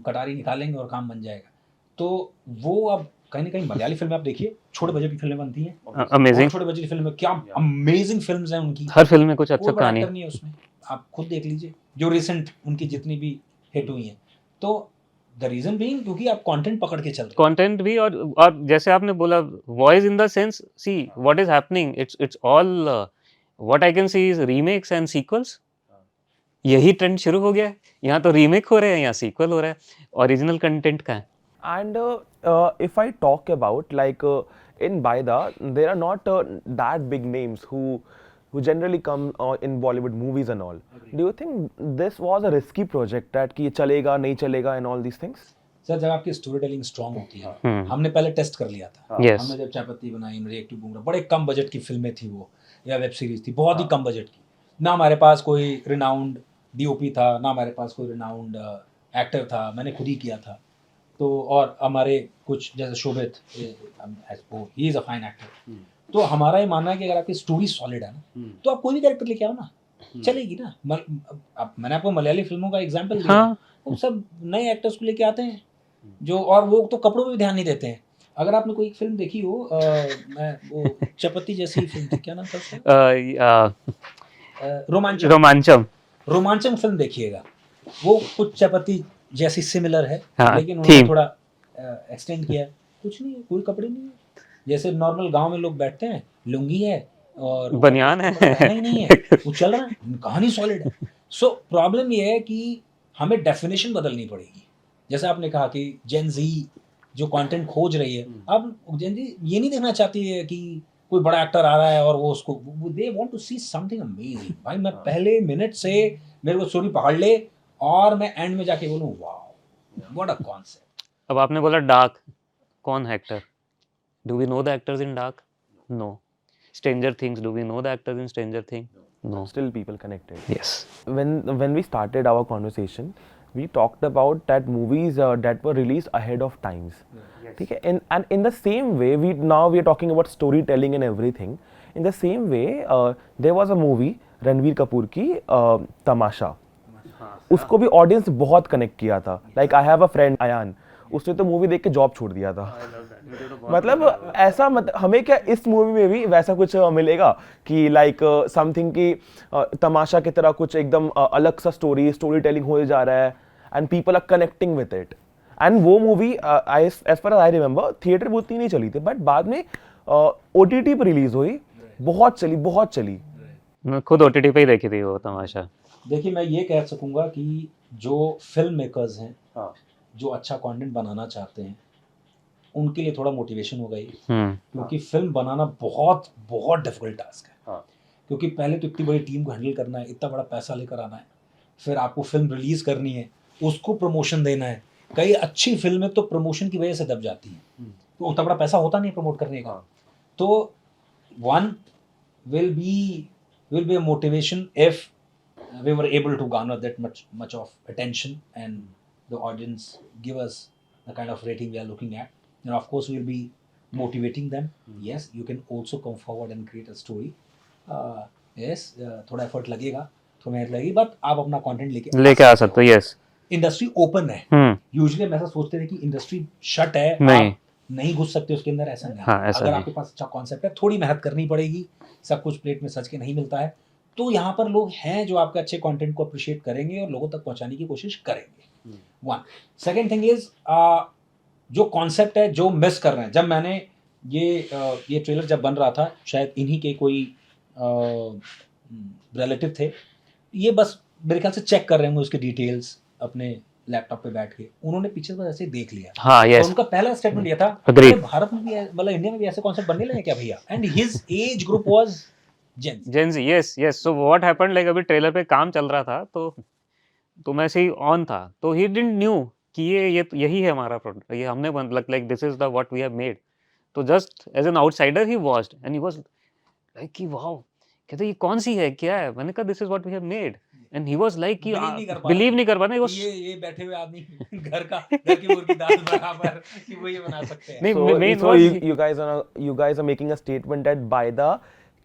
कटारी निकालेंगे और काम बन जाएगा। तो वो अब कहीं ना कहीं मलयाली फिल्में आप देखिए, छोटे बजट की फिल्में बनती हैं, अमेजिंग, छोटे बजट की फिल्में क्या अमेजिंग फिल्म्स हैं उनकी, हर फिल्म में कुछ अच्छा कोई बड़ा कहानी एक्टर है। नहीं है उसमें, आप खुद देख लीजिए जो रिसेंट उनकी जितनी भी हिट हुई हैं। तो द रीजन बीइंग क्योंकि आप कंटेंट पकड़ के चल रहे कंटेंट भी, और जैसे आपने बोला voice in the sense, see what is happening, it's all what I can see is remakes and sequels. यही ट्रेंड शुरू हो गया है, यहाँ तो रीमेक हो रहे हैं, यहाँ सीक्वल हो रहा है, ओरिजिनल कंटेंट का है। And if I talk about like in Baida, there are not that big names who generally come in Bollywood movies and all. Do you think this was a risky project that कि ये चलेगा नहीं चलेगा and all these things? Sir जब आपकी story telling strong होती है, हमने पहले टेस्ट कर लिया था। Yes. हमने जब चायपत्ती बनाई, रिएक्टिव बूमरा, बड़े कम बजट की फिल्में थी वो, या वेब सीरीज थी, बहुत ही कम बजट की, ना हमारे पास कोई रिनाउंड डीओपी था, ना हमारे पास कोई रिनाउंड एक्टर था, मैंने खुद ही किया था। तो और हमारे कुछ जैसे Shobhit, he is a fine actor. तो हमारा ये मानना है कि अगर आपकी स्टोरी सॉलिड है ना, तो आप कोई भी कैरेक्टर लेके आओ ना, चलेगी ना। अब मैंने आपको मलयाली फिल्मों का एग्जांपल दिया, हाँ। वो सब नए एक्टर्स को लेके आते हैं जो, और वो तो कपड़ों पे भी ध्यान नहीं देते हैं। अगर आपने कोई एक फिल्म देखी हो, मैं वो चपत्ती जैसी फिल्म थी, क्या नाम था उसका? रोमांचम। रोमांचम। रोमांचम फिल्म देखिएगा, वो कुछ चपत्ती जैसी सिमिलर है, हाँ, लेकिन उन्होंने theme। थोड़ा एक्सटेंड किया है। कुछ नहीं है, कोई कपड़े नहीं है, जैसे नॉर्मल गांव में लोग बैठते हैं, लुंगी है और बनियान है। नहीं नहीं है, वो चल रहा है, कहानी सॉलिड है। सो प्रॉब्लम ये है कि हमें डेफिनेशन बदलनी पड़ेगी। जैसे आपने कहा कि जेन जी जो कंटेंट खोज रही है, अब जेन जी ये नहीं देखना चाहती है कि कोई बड़ा एक्टर आ रहा है और वो उसको, they want to see something amazing. भाई मैं पहले मिनट से मेरे को स्टोरी पकड़ ले और मैं एंड में जाके बोलूं वाओ व्हाट अ कॉन्सेप्ट। अब आपने बोला डार्क, कौन है actor? Do we know the actors in dark? No. Stranger things, do we know the actors in stranger thing? No. Still people connected. Yes. When we started our conversation, we talked about that movies that were released ahead of times. ठीक है, and in the same way we are talking about storytelling and everything. In the same way, there was a movie Ranveer Kapoor की तमाशा, उसको भी audience बहुत connect किया था। Like I have a friend Ayaan, उसने तो मूवी देख के जॉब छोड़ दिया था। मतलब ऐसा हमें क्या इस मूवी में भी वैसा कुछ मिलेगा कि लाइक समथिंग की तमाशा की तरह कुछ एकदम अलग सा स्टोरी टेलिंग हो जा रहा है and people are connecting with it. And वो movie as far I remember theatre में उतनी नहीं चली थी, बट बाद में OTT पर रिलीज हुई, बहुत चली। मैं खुद OTT पे ही देखी थी वो तमाशा। देखिए मैं ये कह सकूंगा कि जो फिल्म मेकर्स हैं, जो अच्छा कंटेंट बनाना चाहते हैं, उनके लिए थोड़ा मोटिवेशन हो गई, क्योंकि फिल्म बनाना बहुत बहुत डिफिकल्ट टास्क है। क्योंकि पहले तो इतनी बड़ी टीम को हैंडल करना है, इतना बड़ा पैसा लेकर आना है, फिर आपको फिल्म रिलीज करनी है, उसको प्रमोशन देना है। कई अच्छी फिल्में तो प्रमोशन की वजह से दब जाती हैं, तो उतना बड़ा पैसा होता नहीं प्रमोट करने का। तो one will be a motivation if we were able to garner that much of attention and the audience give us the kind of rating we are looking at, and of course we'll be motivating them. Yes, you can also come forward and create a story. Yes, थोड़ा effort लगेगा, थोड़ा मेहनत लगेगी, but आप अपना content लेके आ सकते हो। यस। इंडस्ट्री ओपन है। यूजुअली हम ऐसा सोचते थे कि इंडस्ट्री शट है, नहीं, आप नहीं घुस सकते उसके अंदर, ऐसा नहीं। हाँ, ऐसा अगर नहीं। आपके पास अच्छा कॉन्सेप्ट है, थोड़ी मेहनत करनी पड़ेगी, सब कुछ प्लेट में सज के नहीं मिलता है। तो यहाँ पर लोग हैं जो आपके अच्छे कंटेंट को अप्रिशिएट करेंगे और लोगों तक पहुंचाने की कोशिश करेंगे। वन सेकेंड थिंग इज जो कॉन्सेप्ट है जो मिस कर रहे हैं। जब मैंने ये ट्रेलर जब बन रहा था, शायद इन्हीं के कोई रिलेटिव थे, ये बस मेरे ख्याल से चेक कर रहे होंगे उसके डिटेल्स अपने लैपटॉप पे बैठ के, उन्होंने पीछे बस ऐसे देख लिया। हाँ, तो यस। उनका पहला स्टेटमेंट ये था, Agreed. अरे भारत में भी मतलब इंडिया में भी ऐसे कॉन्सेप्ट बनने लगे क्या भैया? And his age group was Gen Z. Yes. So what happened, like अभी ट्रेलर पे काम चल रहा था, तो मैं ऐसे ही ऑन था, तो ही डिडंट न्यू कि ये यही है हमारा प्रोडक्ट, ये हमने like this is the what we have made. तो just as an outsider he watched and he was like कि वाओ, कहते ये कौन सी है, क्या है? मैंने कहा this is what we have made. and he was like कि Believe नहीं कर पा believe रहा नहीं कर पा रहा, he कि was ये बैठे हुए आदमी घर की मुर्गी दाल बराबर कि वो ये बना सकते हैं। नहीं, So, main so was you guys are making a statement that Baida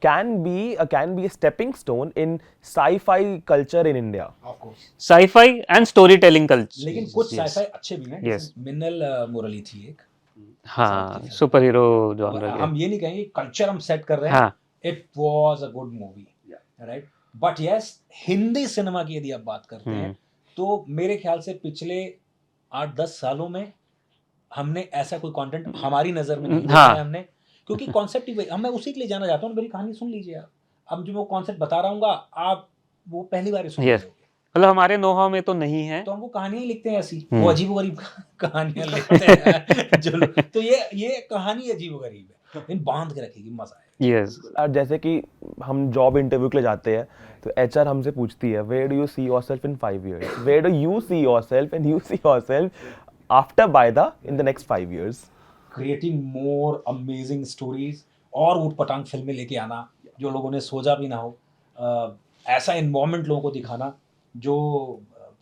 can be a stepping stone in sci-fi culture in India. Of course। sci-fi and storytelling culture. लेकिन कुछ Yes. sci-fi अच्छे भी हैं, Yes. जैसे मिन्नल मुरली थी एक। हाँ, super hero genre हम ये नहीं कहेंगे कल्चर हम सेट कर रहे हैं, हाँ, it was a good movie, right. But yes, Hindi cinema की यदि आप बात करते हैं तो मेरे ख्याल से पिछले 8-10 सालों में हमने ऐसा कोई कंटेंट हमारी नजर में नहीं देखा हाँ। है हमने, क्योंकि कॉन्सेप्ट ही वही। मैं उसी के लिए जाना चाहता हूँ, मेरी कहानी सुन लीजिए आप। अब जो मैं कॉन्सेप्ट बता रहा हूँ आप वो पहली बार ही सुन Yes. रहे होगे, मतलब हमारे नोहा में तो नहीं है। तो हम वो कहानियां ही लिखते हैं ऐसी, वो अजीबोगरीब कहानियां लिखते हैं जो तो ये कहानी अजीबोगरीब है, इन बांध के रखेगी, मजा आएगा। Yes. और जैसे कि हम जॉब इंटरव्यू के लिए जाते हैं तो एचआर हमसे पूछती है where do you see yourself in 5 years, where do you see yourself and you see yourself after Baida in the next 5 years. Creating more amazing stories और ऊटपटांग फिल्में लेके आना जो लोगों ने सोचा भी ना हो, ऐसा इन्वायरमेंट लोगों को दिखाना जो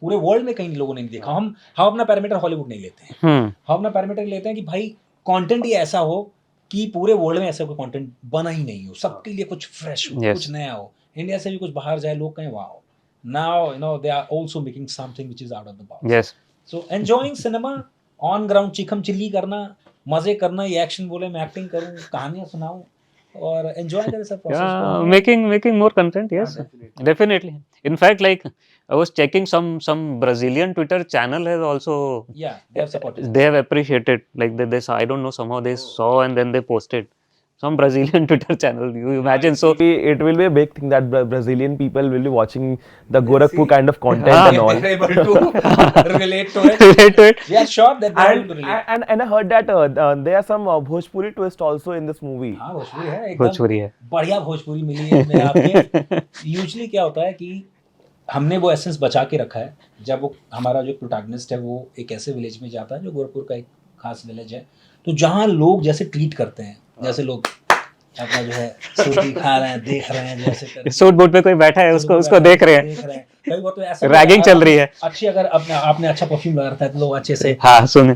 पूरे वर्ल्ड में कहीं लोगों ने नहीं देखा। हम अपना पैरामीटर हॉलीवुड नहीं लेते हैं, हम अपना पैरामीटर लेते हैं कि भाई कंटेंट ही ऐसा हो कि पूरे वर्ल्ड में ऐसा कोई कंटेंट बना ही नहीं हो, सबके लिए कुछ फ्रेश हो, Yes. कुछ नया हो। इंडिया से भी कुछ बाहर जाए, लोग कहें wow, now you know they are also making something which is out of the box. Yes. So enjoying cinema, on ground चिकम चिल्ली करना, मजे करना, ये एक्शन बोले मैं एक्टिंग करूं, कहानियां सुनाऊं और एंजॉय करें सब प्रोसेस Yeah, को। making more content. Yes, definitely. In fact, like I was checking some Brazilian Twitter channel has also Yeah, they have supported. they have appreciated, like they saw, I don't know, somehow they saw and then they posted some Brazilian Twitter channel. You imagine? So It will be a big thing that Brazilian people will be watching the Gorakhpur kind of content and all. They're able to relate to it. relate to it. We are sure that they are able to relate. And I heard that there are some Bhojpuri twist also in this movie. हाँ, भोजपुरी है एकदम भोजपुरी है। बढ़िया भोजपुरी मिली है मैं आपके। Usually क्या होता है कि हमने वो एसेंस बचा के रखा है। जब वो हमारा जो प्रोटैगनिस्ट है वो एक ऐसे विलेज में जाता है जो गोरखपुर का एक खास विलेज है, तो जहाँ लोग जैसे ट्रीट करते हैं, जैसे लोग अपना जो है सूटी खा रहे हैं, देख रहे हैं, जैसे कर सूट बूट पे कोई बैठा है, उसको देख रहे हैं। कई बार तो ऐसा रैगिंग चल रही है। अच्छी अगर आपने अच्छा परफ्यूम लगा रखा है तो लोग अच्छे से हाँ, सुने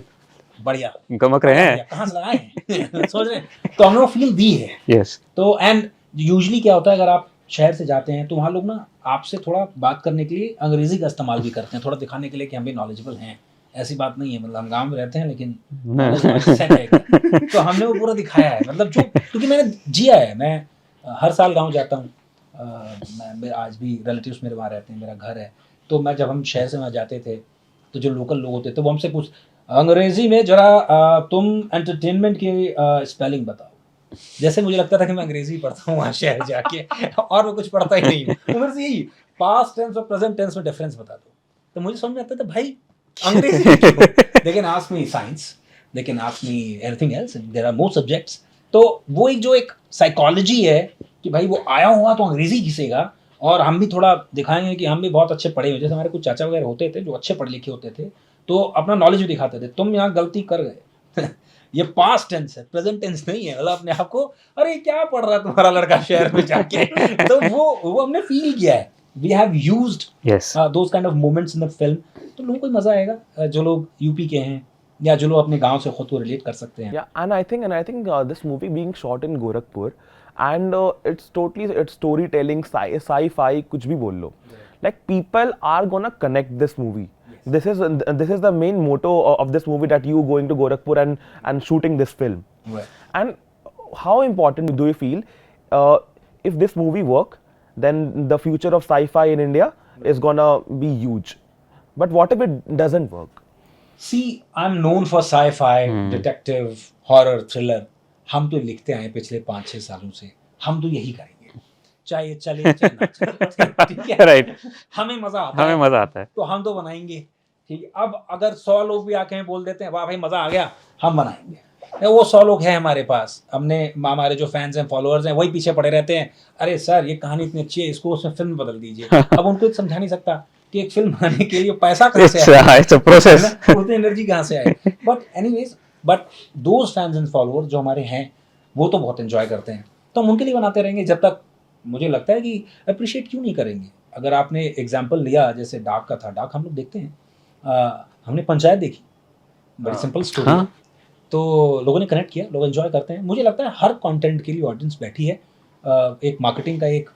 बढ़िया गमक रहे हैं। कहाँ से लगाए हैं सोच रहे हैं, तो हमने वो फील दी है। यस। तो एंड यूजुअली क्या होता है, अगर आप शहर से जाते हैं तो वहाँ लोग ना आपसे थोड़ा बात करने के लिए अंग्रेजी का इस्तेमाल भी करते हैं, थोड़ा दिखाने के लिए कि हम भी नॉलेजेबल हैं। ऐसी बात नहीं है, मतलब हम गांव में रहते हैं लेकिन set है एकदम। तो हमने वो पूरा दिखाया है, मतलब जो क्योंकि मैंने जिया है। मैं हर साल गांव जाता हूँ, मैं आज भी रिलेटिव्स मेरे वहाँ रहते हैं, मेरा घर है। तो मैं जब हम शहर से वहाँ जाते थे तो जो लोकल लोग होते थे वो हमसे पूछ अंग्रेजी में जरा तुम एंटरटेनमेंट की स्पेलिंग बताओ। जैसे मुझे लगता था कि मैं अंग्रेजी पढ़ता हूँ वहाँ शहर जाके, और वो कुछ पढ़ता ही नहीं। वो मेरे से यही पास्ट टेंस और प्रेजेंट टेंस में डिफरेंस बता दो, तो मुझे समझ में आता था भाई अंग्रेजी क्यों? They can ask me science, they can ask me anything else, there are more subjects। तो वो एक जो एक साइकोलॉजी है कि भाई वो आया हुआ तो अंग्रेजी घिसेगा, और हम भी थोड़ा दिखाएंगे कि हम भी बहुत अच्छे पढ़े हुए। जैसे हमारे कुछ चाचा वगैरह होते थे जो अच्छे पढ़े लिखे होते थे, तो अपना नॉलेज भी दिखाते थे, तुम यहाँ गलती कर गए ये पास्ट टेंस है, प्रेजेंट टेंस नहीं है। मतलब अपने आप को अरे क्या पढ़ रहा है तुम्हारा लड़का शहर में जाके तो वो हमने फील किया है। We have used those kind of moments in the film, तो लोगों को ही मजा आएगा जो लोग यूपी के हैं या जो लोग अपने गांव से खुद को रिलेट कर सकते हैं। Yeah, and I think this movie being shot in Gorakhpur and it's storytelling, sci-fi, कुछ भी बोल लो, like people are gonna connect this movie. This is the main motto of this movie, that you going to Gorakhpur and shooting this film. Right. And how important do you feel if this movie work, then the future of sci-fi in India is gonna be huge. But what if it doesn't work? See, I'm known for sci-fi, detective, horror, thriller। हम तो लिखते आए पिछले 5-6 सालों से, हम तो यही करेंगे, चाहे ये चले चाहे ना चले, ठीक है? राइट। हमें मजा आता है, हमें मजा आता है। तो हम तो बनाएंगे, ठीक है? अब अगर 100 लोग भी आके बोल देते हैं वाह भाई मजा आ गया, हम बनाएंगे। वो 100 लोग हैं हमारे पास, हमारे जो फैंस हैं, फॉलोअर्स हैं, वही पीछे पड़े रहते हैं, अरे सर ये कहानी इतनी अच्छी है, इसको उसमें फिल्म बदल दीजिए। अब उनको समझा नहीं सकता कि एक फिल्म बनाने के लिए पैसा कहाँ से आए, इट्स अ प्रोसेस, उतनी एनर्जी कहाँ से आए। But those fans and followers जो हमारे हैं वो तो बहुत एंजॉय करते हैं, तो हम उनके लिए बनाते रहेंगे जब तक। मुझे लगता है कि अप्रिशिएट क्यों नहीं करेंगे, अगर आपने एग्जाम्पल लिया जैसे डाक का था, डाक हम लोग देखते हैं, हमने पंचायत देखी, बड़ी सिंपल स्टोरी हाँ। है, तो लोगों ने कनेक्ट किया, लोग एंजॉय करते हैं। मुझे लगता है हर कंटेंट के लिए ऑडियंस बैठी है। एक मार्केटिंग का एक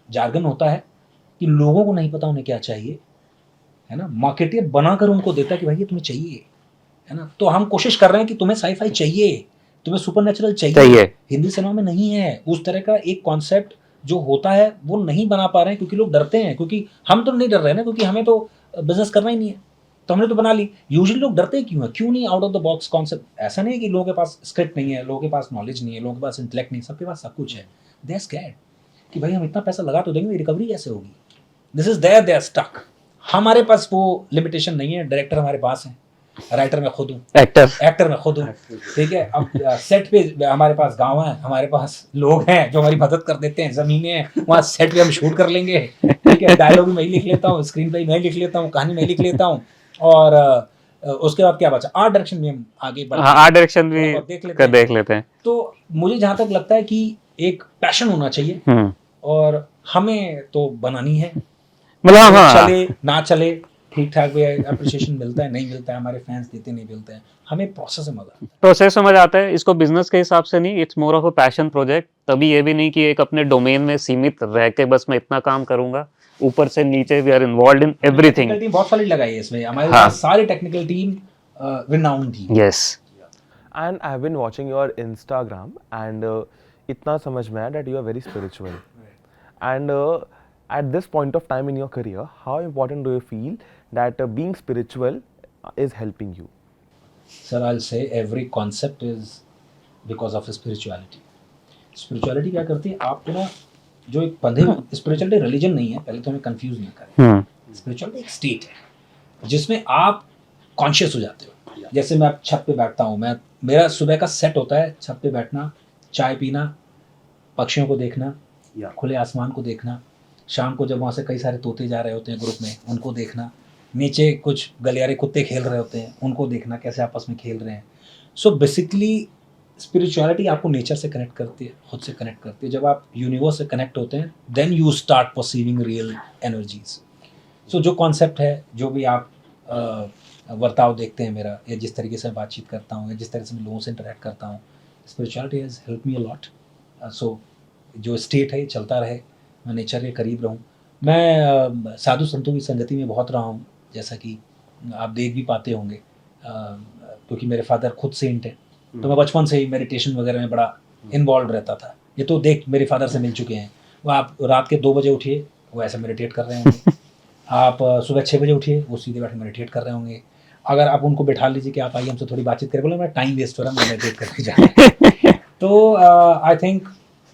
जार्गन होता है कि लोगों को नहीं पता उन्हें क्या चाहिए, है ना, मार्केटियर बनाकर उनको देता है कि भाई ये तुम्हें चाहिए, है ना। तो हम कोशिश कर रहे हैं कि तुम्हें साई-फाई चाहिए, तुम्हें सुपरनैचुरल चाहिए, हिंदी सिनेमा में नहीं है। उस तरह का एक कॉन्सेप्ट जो होता है वो नहीं बना पा रहे हैं क्योंकि लोग डरते हैं, क्योंकि हम तो नहीं डर रहे हैं ना, क्योंकि हमें तो बिजनेस करना ही नहीं है, तो हमने तो बना ली। यूजुअली लोग डरते क्यों हैं, क्यों नहीं out of the box concept? ऐसा नहीं है कि लोगों के पास स्क्रिप्ट नहीं है, लोगों के पास नॉलेज नहीं है, लोगों के पास इंटेलेक्ट नहीं है, सबके पास सब कुछ है। दे आर स्कैर्ड कि भाई हम इतना पैसा लगा तो देंगे, रिकवरी कैसे होगी? This is there, they are stuck. हमारे पास वो लिमिटेशन नहीं है, डायरेक्टर हमारे पास है, राइटर मैं खुद हूँ, एक्टर मैं खुद हूँ, ठीक है। अब सेट पे हमारे पास गाँव है, हमारे पास लोग हैं जो हमारी मदद कर देते हैं, ज़मीनें हैं, वहाँ सेट पे हम शूट कर लेंगे, ठीक है। डायलॉग भी मैं ही लिख लेता हूँ, स्क्रीन प्ले मैं ही लिख लेता हूँ, कहानी मैं ही लिख लेता हूँ, और उसके बाद क्या बचा, आर्ट डायरेक्शन में हम आगे बढ़ आर्ट डायरेक्शन भी देख लेते हैं। तो मुझे जहाँ तक लगता है कि एक पैशन होना चाहिए, और हमें तो बनानी है, मतलब हाँ, चले ना चले, ठीक ठाक भी अप्रिशिएशन मिलता है नहीं मिलता है, हमारे फैंस देते नहीं मिलते हैं, हमें प्रोसेस में मजा, प्रोसेस समझ आता है। इसको बिजनेस के हिसाब से नहीं, it's more of a passion project. तभी ये भी नहीं कि एक अपने डोमेन में सीमित रह के बस मैं इतना काम करूंगा, ऊपर से नीचे we are involved in everything. Technical team बहुत सारी लगाई है इसमें, हमारे पास सारी टेक्निकल टीम रिनाउंड थी। Yes, And I've been watching your Instagram, and itna samajh mein aaya that you are very spiritual. And at this point of time in your career, how important do you feel that being spiritual is helping you? Sir, I'll say every concept is because of spirituality. Spirituality क्या करती है आपको ना, जो एक बंधे, spirituality religion नहीं है, पहले तो हमें कंफ्यूज नहीं करें। स्पिरिचुअलिटी एक स्टेट है जिसमें आप कॉन्शियस हो जाते हो। जैसे मैं छत पे बैठता हूँ, मैं, मेरा सुबह का सेट होता है छत पे बैठना, चाय पीना, पक्षियों को देखना, खुले आसमान को देखना, शाम को जब वहाँ से कई सारे तोते जा रहे होते हैं ग्रुप में, उनको देखना, नीचे कुछ गलियारे कुत्ते खेल रहे होते हैं, उनको देखना कैसे आपस में खेल रहे हैं। सो बेसिकली स्पिरिचुअलिटी आपको नेचर से कनेक्ट करती है, खुद से कनेक्ट करती है। जब आप यूनिवर्स से कनेक्ट होते हैं, then you start perceiving real energies. So जो कॉन्सेप्ट है, जो भी आप वर्ताव देखते हैं मेरा, या जिस तरीके से बातचीत करता हूँ, या जिस तरह से मैं लोगों से इंटरेक्ट करता हूँ, spirituality has help me a lot. So जो स्टेट है ये चलता रहे, मैं नेचर के करीब रहूँ। मैं साधु संतों की संगति में बहुत रहा हूँ, जैसा कि आप देख भी पाते होंगे, क्योंकि मेरे फादर खुद सेंट हैं, तो मैं बचपन से ही मेडिटेशन वगैरह में बड़ा इन्वॉल्व रहता था। ये तो देख मेरे फादर से मिल चुके हैं, वो आप रात के 2 बजे उठिए, वो ऐसे मेडिटेट कर रहे होंगे। आप सुबह 6 बजे उठिए, वो सीधे बैठे मेडिटेट कर रहे होंगे। अगर आप उनको बैठा लीजिए कि आप आइए हमसे थोड़ी बातचीत करें, बोले मेरा टाइम वेस्ट हो रहा है, मैं मेडिटेट करके जा रहा हूँ। तो I think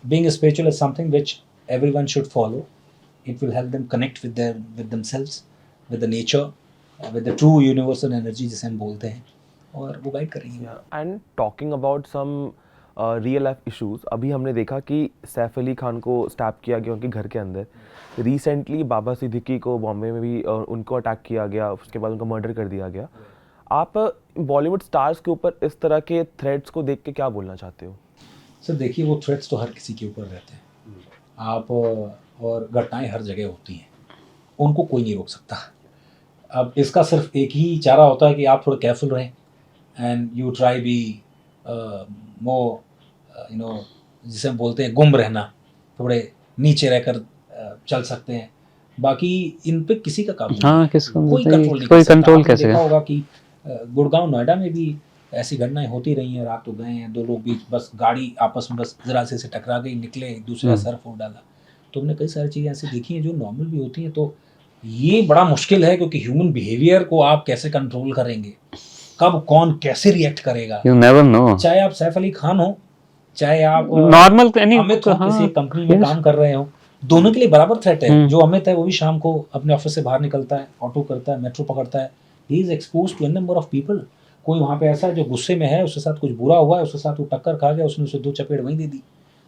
being spiritual is something which everyone should follow. It will help them connect with themselves, with the nature, with the true universal energy जिसे हम बोलते हैं, और वो गाइड करेंगे। And talking about some real life issues, अभी हमने देखा कि सैफ अली खान को स्टैप किया गया उनके घर के अंदर। रिसेंटली बाबा सिद्दीकी को बॉम्बे में भी उनको अटैक किया गया, उसके बाद उनका मर्डर कर दिया गया। आप बॉलीवुड स्टार्स के ऊपर इस तरह के थ्रेट्स को देख के क्या बोलना चाहते हो? सर देखिए, वो थ्रेट्स तो हर किसी के ऊपर रहते हैं, आप, और घटनाएं हर जगह होती हैं, उनको कोई नहीं रोक सकता। अब इसका सिर्फ एक ही चारा होता है कि आप थोड़े केयरफुल रहें, and you try be more you know, जिसे हम बोलते हैं गुम रहना, थोड़े नीचे रहकर चल सकते हैं। बाकी इन पे किसी का काबू नहीं है, कोई कंट्रोल नहीं कर सकता। आपने देखा होगा कि गुड़गांव, नोएडा में भी ऐसी घटनाएं होती रही हैं। रात को गए हैं, 2 लोग बीच बस गाड़ी आपस में बस जरा से टकरा गई, निकले, एक दूसरे का सर फोड़ डाला। तो हमने कई सारी चीज़ें ऐसी देखी हैं जो नॉर्मल भी होती हैं। तो ये बड़ा मुश्किल है, क्योंकि ह्यूमन बिहेवियर को आप कैसे कंट्रोल करेंगे, कब कौन कैसे रिएक्ट करेगा, यू नेवर नो। चाहे आप सैफ अली खान हो, चाहे आप नॉर्मल अमित हो, किसी कंपनी में काम कर रहे हो, दोनों के लिए बराबर थ्रेट है। जो अमित है वो भी शाम को अपने ऑफिस से बाहर निकलता है, ऑटो करता है, मेट्रो पकड़ता है, he is expose to an number of people. कोई वहाँ पे ऐसा है जो गुस्से में है, उसके साथ कुछ बुरा हुआ है, उसके साथ वो टक्कर खा गया, उसने उसे 2 चपेट वहीं दे दी,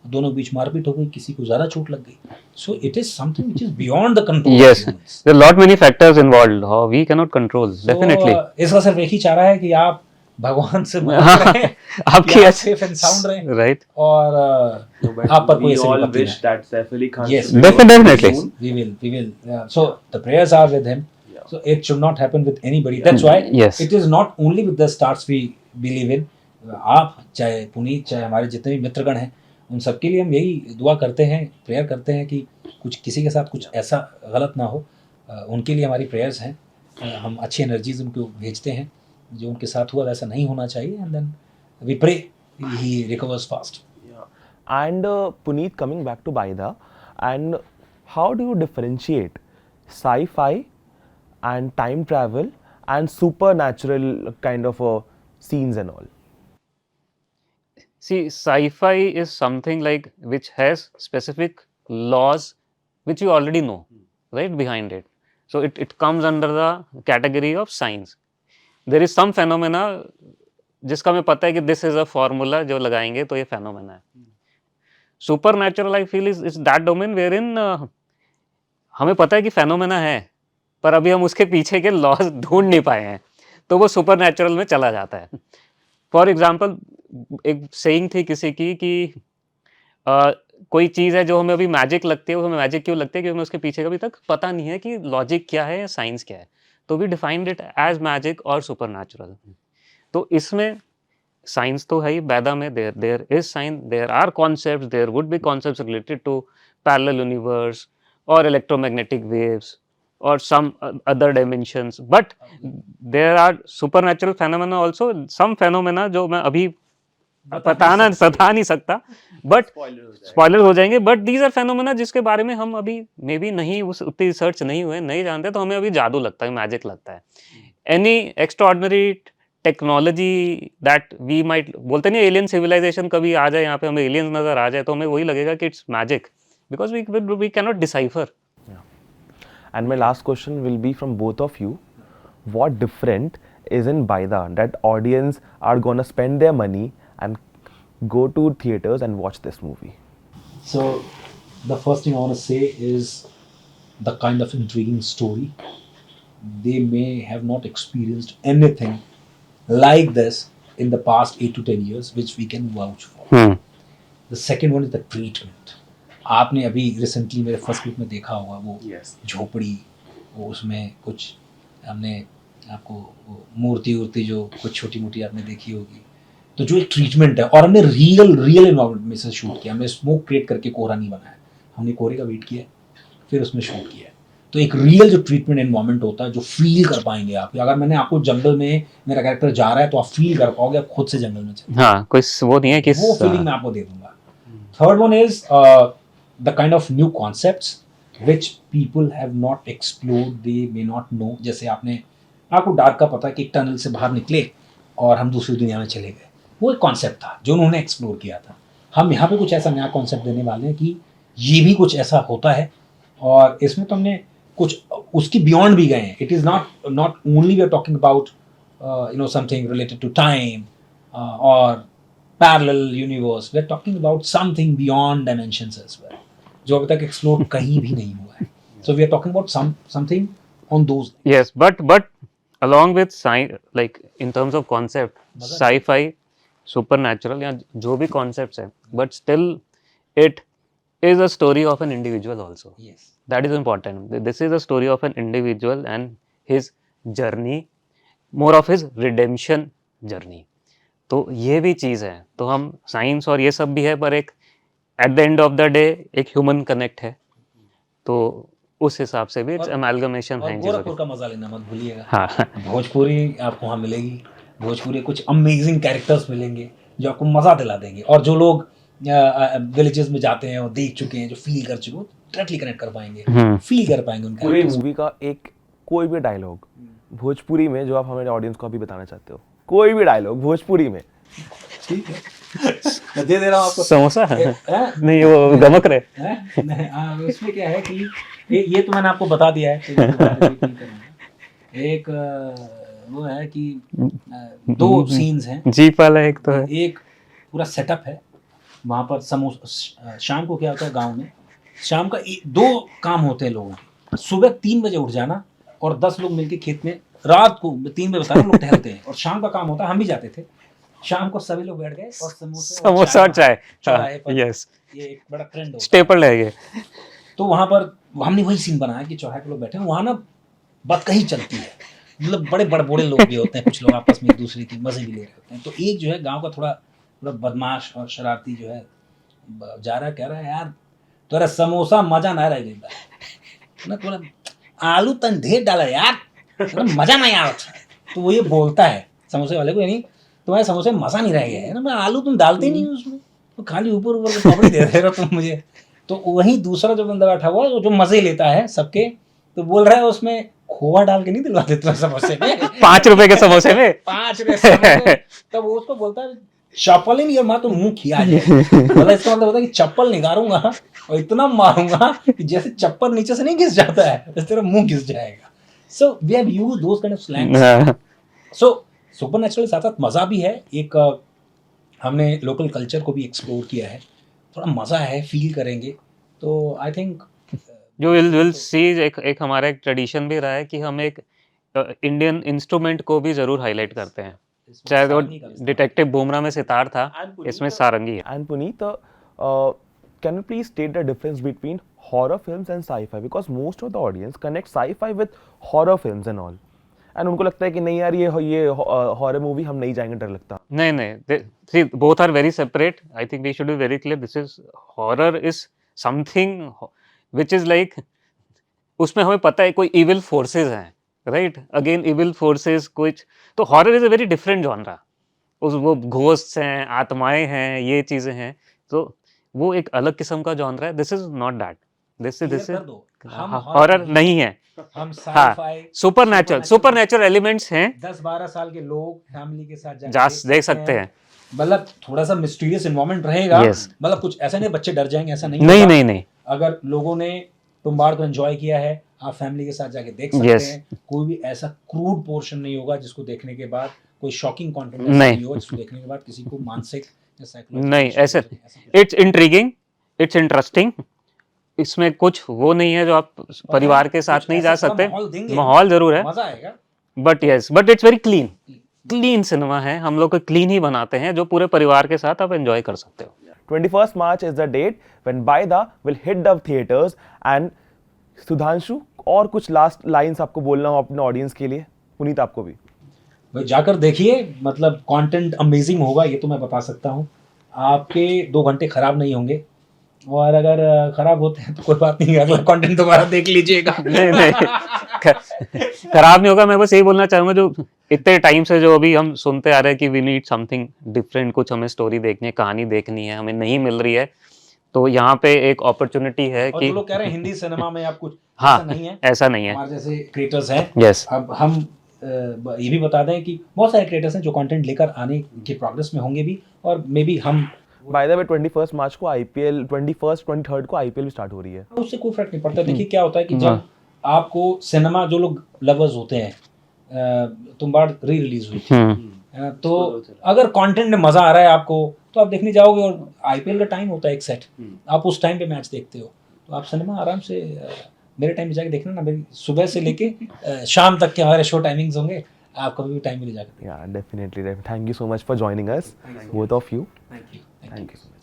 दोनों बीच मारपीट हो गई, किसी को ज़्यादा चोट लग गई। So it is something which is beyond the control. Yes, there are lot many factors involved, how we can not control definitely. इसका सिर्फ एक ही चारा है कि आप भगवान से मांग रहे हैं आपकी कि आप सेफ एंड साउंड रहें राइट और आप पर कोई we ऐसी all विपत्ति wish that Saif Ali Khan Yes. should be Definitely. soon. we will so the prayers are with him. Yeah. So it should not happen with anybody. That's why Yes. it is not only with the stars we believe in. आप चाहे पुनीत चाहे हमारे जितने भी मित्रगण हैं उन सबके लिए हम यही दुआ करते हैं, प्रेयर करते हैं कि कुछ किसी के साथ कुछ ऐसा गलत ना हो। उनके लिए हमारी प्रेयर्स हैं। हम अच्छी एनर्जीज उनको भेजते हैं, जो उनके साथ हुआ वैसा नहीं होना चाहिए, and then we pray he recovers fast. Yeah. And Puneet, coming back to Baida, and how do you differentiate sci-fi and time travel and supernatural kind of scenes and all? See, sci-fi is something like which has specific laws which you already know, right, behind it. So it comes under the category of science. There is some phenomena जिसका हमें पता है कि this is a formula जो लगाएंगे तो ये phenomena है. Supernatural I feel is that domain wherein हमें पता है कि phenomena है, पर अभी हम उसके पीछे के laws ढूंढ नहीं पाए हैं, तो वो supernatural में चला जाता है. फॉर एग्जाम्पल एक सेइंग थी किसी की कि कोई चीज़ है जो हमें अभी मैजिक लगती है, वो हमें मैजिक क्यों लगती है, क्योंकि हमें उसके पीछे का अभी तक पता नहीं है कि लॉजिक क्या है या साइंस क्या है, तो we defined it as magic और सुपरनैचुरल. तो इसमें साइंस तो है ही, बैदा में there is science, there are concepts, there would be concepts related to parallel universe और electromagnetic waves or some other dimensions, but there are supernatural phenomena also. Some phenomena जो मैं अभी बता नहीं सकता, but spoilers हो जाएंगे, but these are phenomena जिसके बारे में हम अभी मे बी नहीं उतनी रिसर्च नहीं हुए, नहीं जानते, तो हमें अभी जादू लगता है, मैजिक लगता है. Any extraordinary technology that we might, बोलते नहीं एलियन सिविलाइजेशन कभी आ जाए यहाँ पे, हमें एलियंस नजर आ जाए, तो हमें वही लगेगा कि it's magic, because we can not decipher. And my last question will be from both of you. What different is in Baida that audience are gonna spend their money and go to theaters and watch this movie? So the first thing I want to say is the kind of intriguing story. They may have not experienced anything like this in the past 8 to 10 years, which we can vouch for. The second one is the treatment. आपने अभी recently मेरे first clip में देखा होगा वो झोपड़ी, वो उसमें कुछ हमने आपको मूर्ति वूर्ति जो कुछ छोटी मोटी आपने देखी होगी, तो जो एक ट्रीटमेंट है, और हमने रियल एनवायरनमेंट में से शूट किया. हमने स्मोक क्रिएट करके कोहरा नहीं बनाया, हमने कोहरे का वेट किया फिर उसमें शूट किया. तो एक रियल जो ट्रीटमेंट एनवायरनमेंट होता है, जो फील कर पाएंगे आप. अगर मैंने आपको जंगल में मेरा कैरेक्टर जा रहा है तो आप फील कर पाओगे, आप खुद से जंगल में चले. हाँ, कोई वो नहीं है कि वो फीलिंग मैं आपको दे दूंगा. Third one is the kind of new concepts which people have not explored, they may not know. जैसे आपको डार्क का पता है कि एक टनल से बाहर निकले और हम दूसरी दुनिया में चले गए, वो एक कॉन्सेप्ट था जो उन्होंने एक्सप्लोर किया था. हम यहाँ पे कुछ ऐसा नया कॉन्सेप्ट देने वाले हैं कि ये भी कुछ ऐसा होता है, और इसमें तो हमने कुछ उसकी बियॉन्ड भी गए हैं. It is not only we are talking about something related to time और parallel universe. We are talking about something beyond dimensions as well, जो अभी तक एक्सप्लोर कहीं भी नहीं हुआ है. So we are talking about something on those. Yes, but along with science, like in terms of concept, sci-fi, supernatural या जो भी concepts है, but still it is a story of an individual also. Yes. That is important. This is a story of an individual and his journey, more of his redemption journey. तो ये भी चीज़ है. तो हम साइंस और ये सब भी है, पर एक at the end of the day एक ह्यूमन कनेक्ट है, तो उस हिसाब से भी अमेलगमेशन है. गोरखपुर का मजा लेना मत भूलिएगा. हाँ, भोजपुरी आपको वहाँ मिलेगी. भोजपुरी कुछ अमेजिंग कैरेक्टर्स मिलेंगे जो आपको मजा दिला देंगे, और जो लोग विलेजेस में जाते हैं और देख चुके हैं, जो फील कर चुके हैं, डायरेक्टली कनेक्ट कर पाएंगे, फील कर पाएंगे उनका. पूरे मूवी का एक कोई भी डायलॉग भोजपुरी में जो आप हमारे ऑडियंस को अभी बताना चाहते हो, कोई भी डायलॉग भोजपुरी में. ठीक है, मैं दे रहा हूँ आपको. समोसा नहीं, वो गमक रहे. उसमें क्या है कि ये तो मैंने आपको बता दिया है. एक वो है कि दो सीन्स हैं. जीप वाला एक तो है, एक पूरा सेटअप है वहाँ पर. समोसा शाम को क्या होता है गांव में, शाम का दो काम होते हैं लोगों के. सुबह 3 बजे उठ जाना और 10 लोग मिलके खेत में रात को 3 बजे बता रहा हूं, लोग टहलते हैं और शाम का काम होता है, हम भी जाते थे। शाम को सभी लोग बैठ गए और समोसा और चाय, चौराहे पर, यस, ये एक बड़ा ट्रेंड होता है। स्टेपल है ये। तो वहां पर हमने वही सीन बनाया कि चौराहे पर लोग बैठे हैं, वहां ना बतकही चलती है, मतलब बड़े बड़े बूढ़े लोग भी होते हैं, कुछ लोग आपस में एक दूसरे की मजे भी ले रहे होते हैं। तो एक जो है गांव का थोड़ा थोड़ा बदमाश और शरारती जो है जा रहा है, कह रहा है यार तोरा समोसा मजा ना रह गई ना, थोड़ा आलू तन ढेर डाला यार, थोड़ा मजा नहीं आ रहा। तो वो ये बोलता है समोसे वाले को, यानी तुम्हारे समोसे में मजा नहीं रह गया है ना, मैं आलू तुम डालते ही नहीं उसमें, तो खाली ऊपर ऊपर के कपड़े दे रहे हो तुम मुझे। तो वही दूसरा जो बंदा बैठा हुआ जो मजे लेता है सबके, तो बोल रहा है उसमें खोआ डाल के नहीं दिलवा देते समोसे में 5 रुपए के समोसे में 5 रुपए समोसे। तब वो उसको बोलता है चप्पल ही नहीं, और माँ तो मुंह खिया जाए, मतलब इसका मतलब होता है कि चप्पल निकालूंगा और इतना मारूंगा कि जैसे चप्पल नीचे से नहीं घिस जाता है इस तरह मुंह घिस जाएगा। So we have used those kind of slangs. So supernatural साथ साथ मजा भी है, एक हमने लोकल कल्चर को भी एक्सप्लोर किया है, थोड़ा मजा है, फील करेंगे। तो आई थिंक जो विल सी एक हमारा एक ट्रेडिशन भी रहा है कि हम एक इंडियन इंस्ट्रूमेंट को भी जरूर हाईलाइट करते हैं, चाहे वो डिटेक्टिव बुमराह में सितार था, इसमें सारंगी है। And Puneet, can you please state the difference between horror films and sci-fi? Because most of the audience connect sci-fi with horror films and all. And उनको लगता है कि नहीं यार ये हॉरर मूवी हम नहीं जाएंगे, डर लगता। नहीं नहीं, see both are very separate. I think we should be very clear, this is horror is something which is like, उसमें हमें पता है कोई इविल फोर्सेस हैं, राइट, अगेन इविल फोर्सेस कुछ, तो horror is a very different genre. उस वो घोस्ट हैं, आत्माएं हैं, ये चीजें हैं, तो वो एक अलग किस्म का जॉनरा है। This is not that, this is horror नहीं है। हम हाँ, सुपरनैचुरल एलिमेंट्स हैं, 10-12 साल के लोग फैमिली के साथ जा देख सकते हैं। मतलब थोड़ा सा मिस्टीरियस एनवायरनमेंट रहेगा, Yes. मतलब कुछ ऐसा नहीं बच्चे डर जाएंगे, ऐसा नहीं नहीं होगा। नहीं नहीं, अगर लोगों ने तुम्बाड़ को एंजॉय किया है, आप फैमिली के साथ जाके देख सकते Yes. हैं। कोई भी ऐसा क्रूड पोर्शन नहीं होगा जिसको देखने के बाद कोई शॉकिंग कंटेंट नहीं। नहीं होगा जिसको देखने के बाद किसी को मानसिक या साइकोलॉजिकल नहीं, ऐसे इट्स इंट्रिगिंग, इट्स इंटरेस्टिंग, इसमें कुछ वो नहीं है जो आप परिवार के साथ नहीं जा सकते। माहौल जरूर है, मजा आएगा, but yes, but it's very clean cinema है, हम लोग को क्लीन ही बनाते हैं, जो पूरे परिवार के साथ आप एंजॉय कर सकते हो। 21st March is the date when Baida will hit the theaters. And Sudhanshu, और कुछ लास्ट लाइंस आपको बोलना हो अपने ऑडियंस के लिए? पुनीत आपको भी भाई जाकर देखिए, मतलब कंटेंट अमेजिंग होगा, ये तो मैं बता सकता हूँ। आपके 2 घंटे खराब नहीं होंगे, और अगर खराब होते हैं तो कोई बात नहीं, अगला कंटेंट दोबारा देख लीजिएगा। नहीं खराब नहीं होगा। मैं बस यही बोलना चाहूंगा, जो इतने टाइम से जो अभी हम सुनते आ रहे हैं कि वी नीड समथिंग डिफरेंट, कुछ हमें स्टोरी देखनी है, कहानी देखनी है, हमें नहीं मिल रही है, तो यहाँ पे एक अपॉर्चुनिटी है और कि जो लोग कह रहे हैं हिंदी सिनेमा में आप कुछ, हाँ, ऐसा नहीं है, ऐसा नहीं है। हमारे जैसे क्रिएटर्स हैं। यस, अब हम ये भी बता दें कि बहुत सारे क्रिएटर्स हैं जो कंटेंट लेकर आने के प्रोग्रेस में होंगे भी, और मे बी हम बाय द वे 21st मार्च को आईपीएल, 21st 23rd को आईपीएल भी स्टार्ट हो रही है। उससे कोई फर्क नहीं पड़ता। देखिए क्या होता है कि जब आपको सिनेमा, जो लोग लवर्स होते हैं, तुम्बाड़ री रिलीज हुई थी, तो अगर कंटेंट में मजा आ रहा है आपको तो आप देखने जाओगे, और आईपीएल का टाइम होता है एक सेट, आप उस टाइम पे मैच देखते हो, तो आप सिनेमा आराम से मेरे टाइम पे जाके देखना ना, मेरी सुबह से लेके शाम तक के हमारे शो टाइमिंग्स होंगे, आप कभी भी टाइम मिले जाकर। Yeah, definitely. Thank you so much for joining us, both of you. Thank you. Thank you.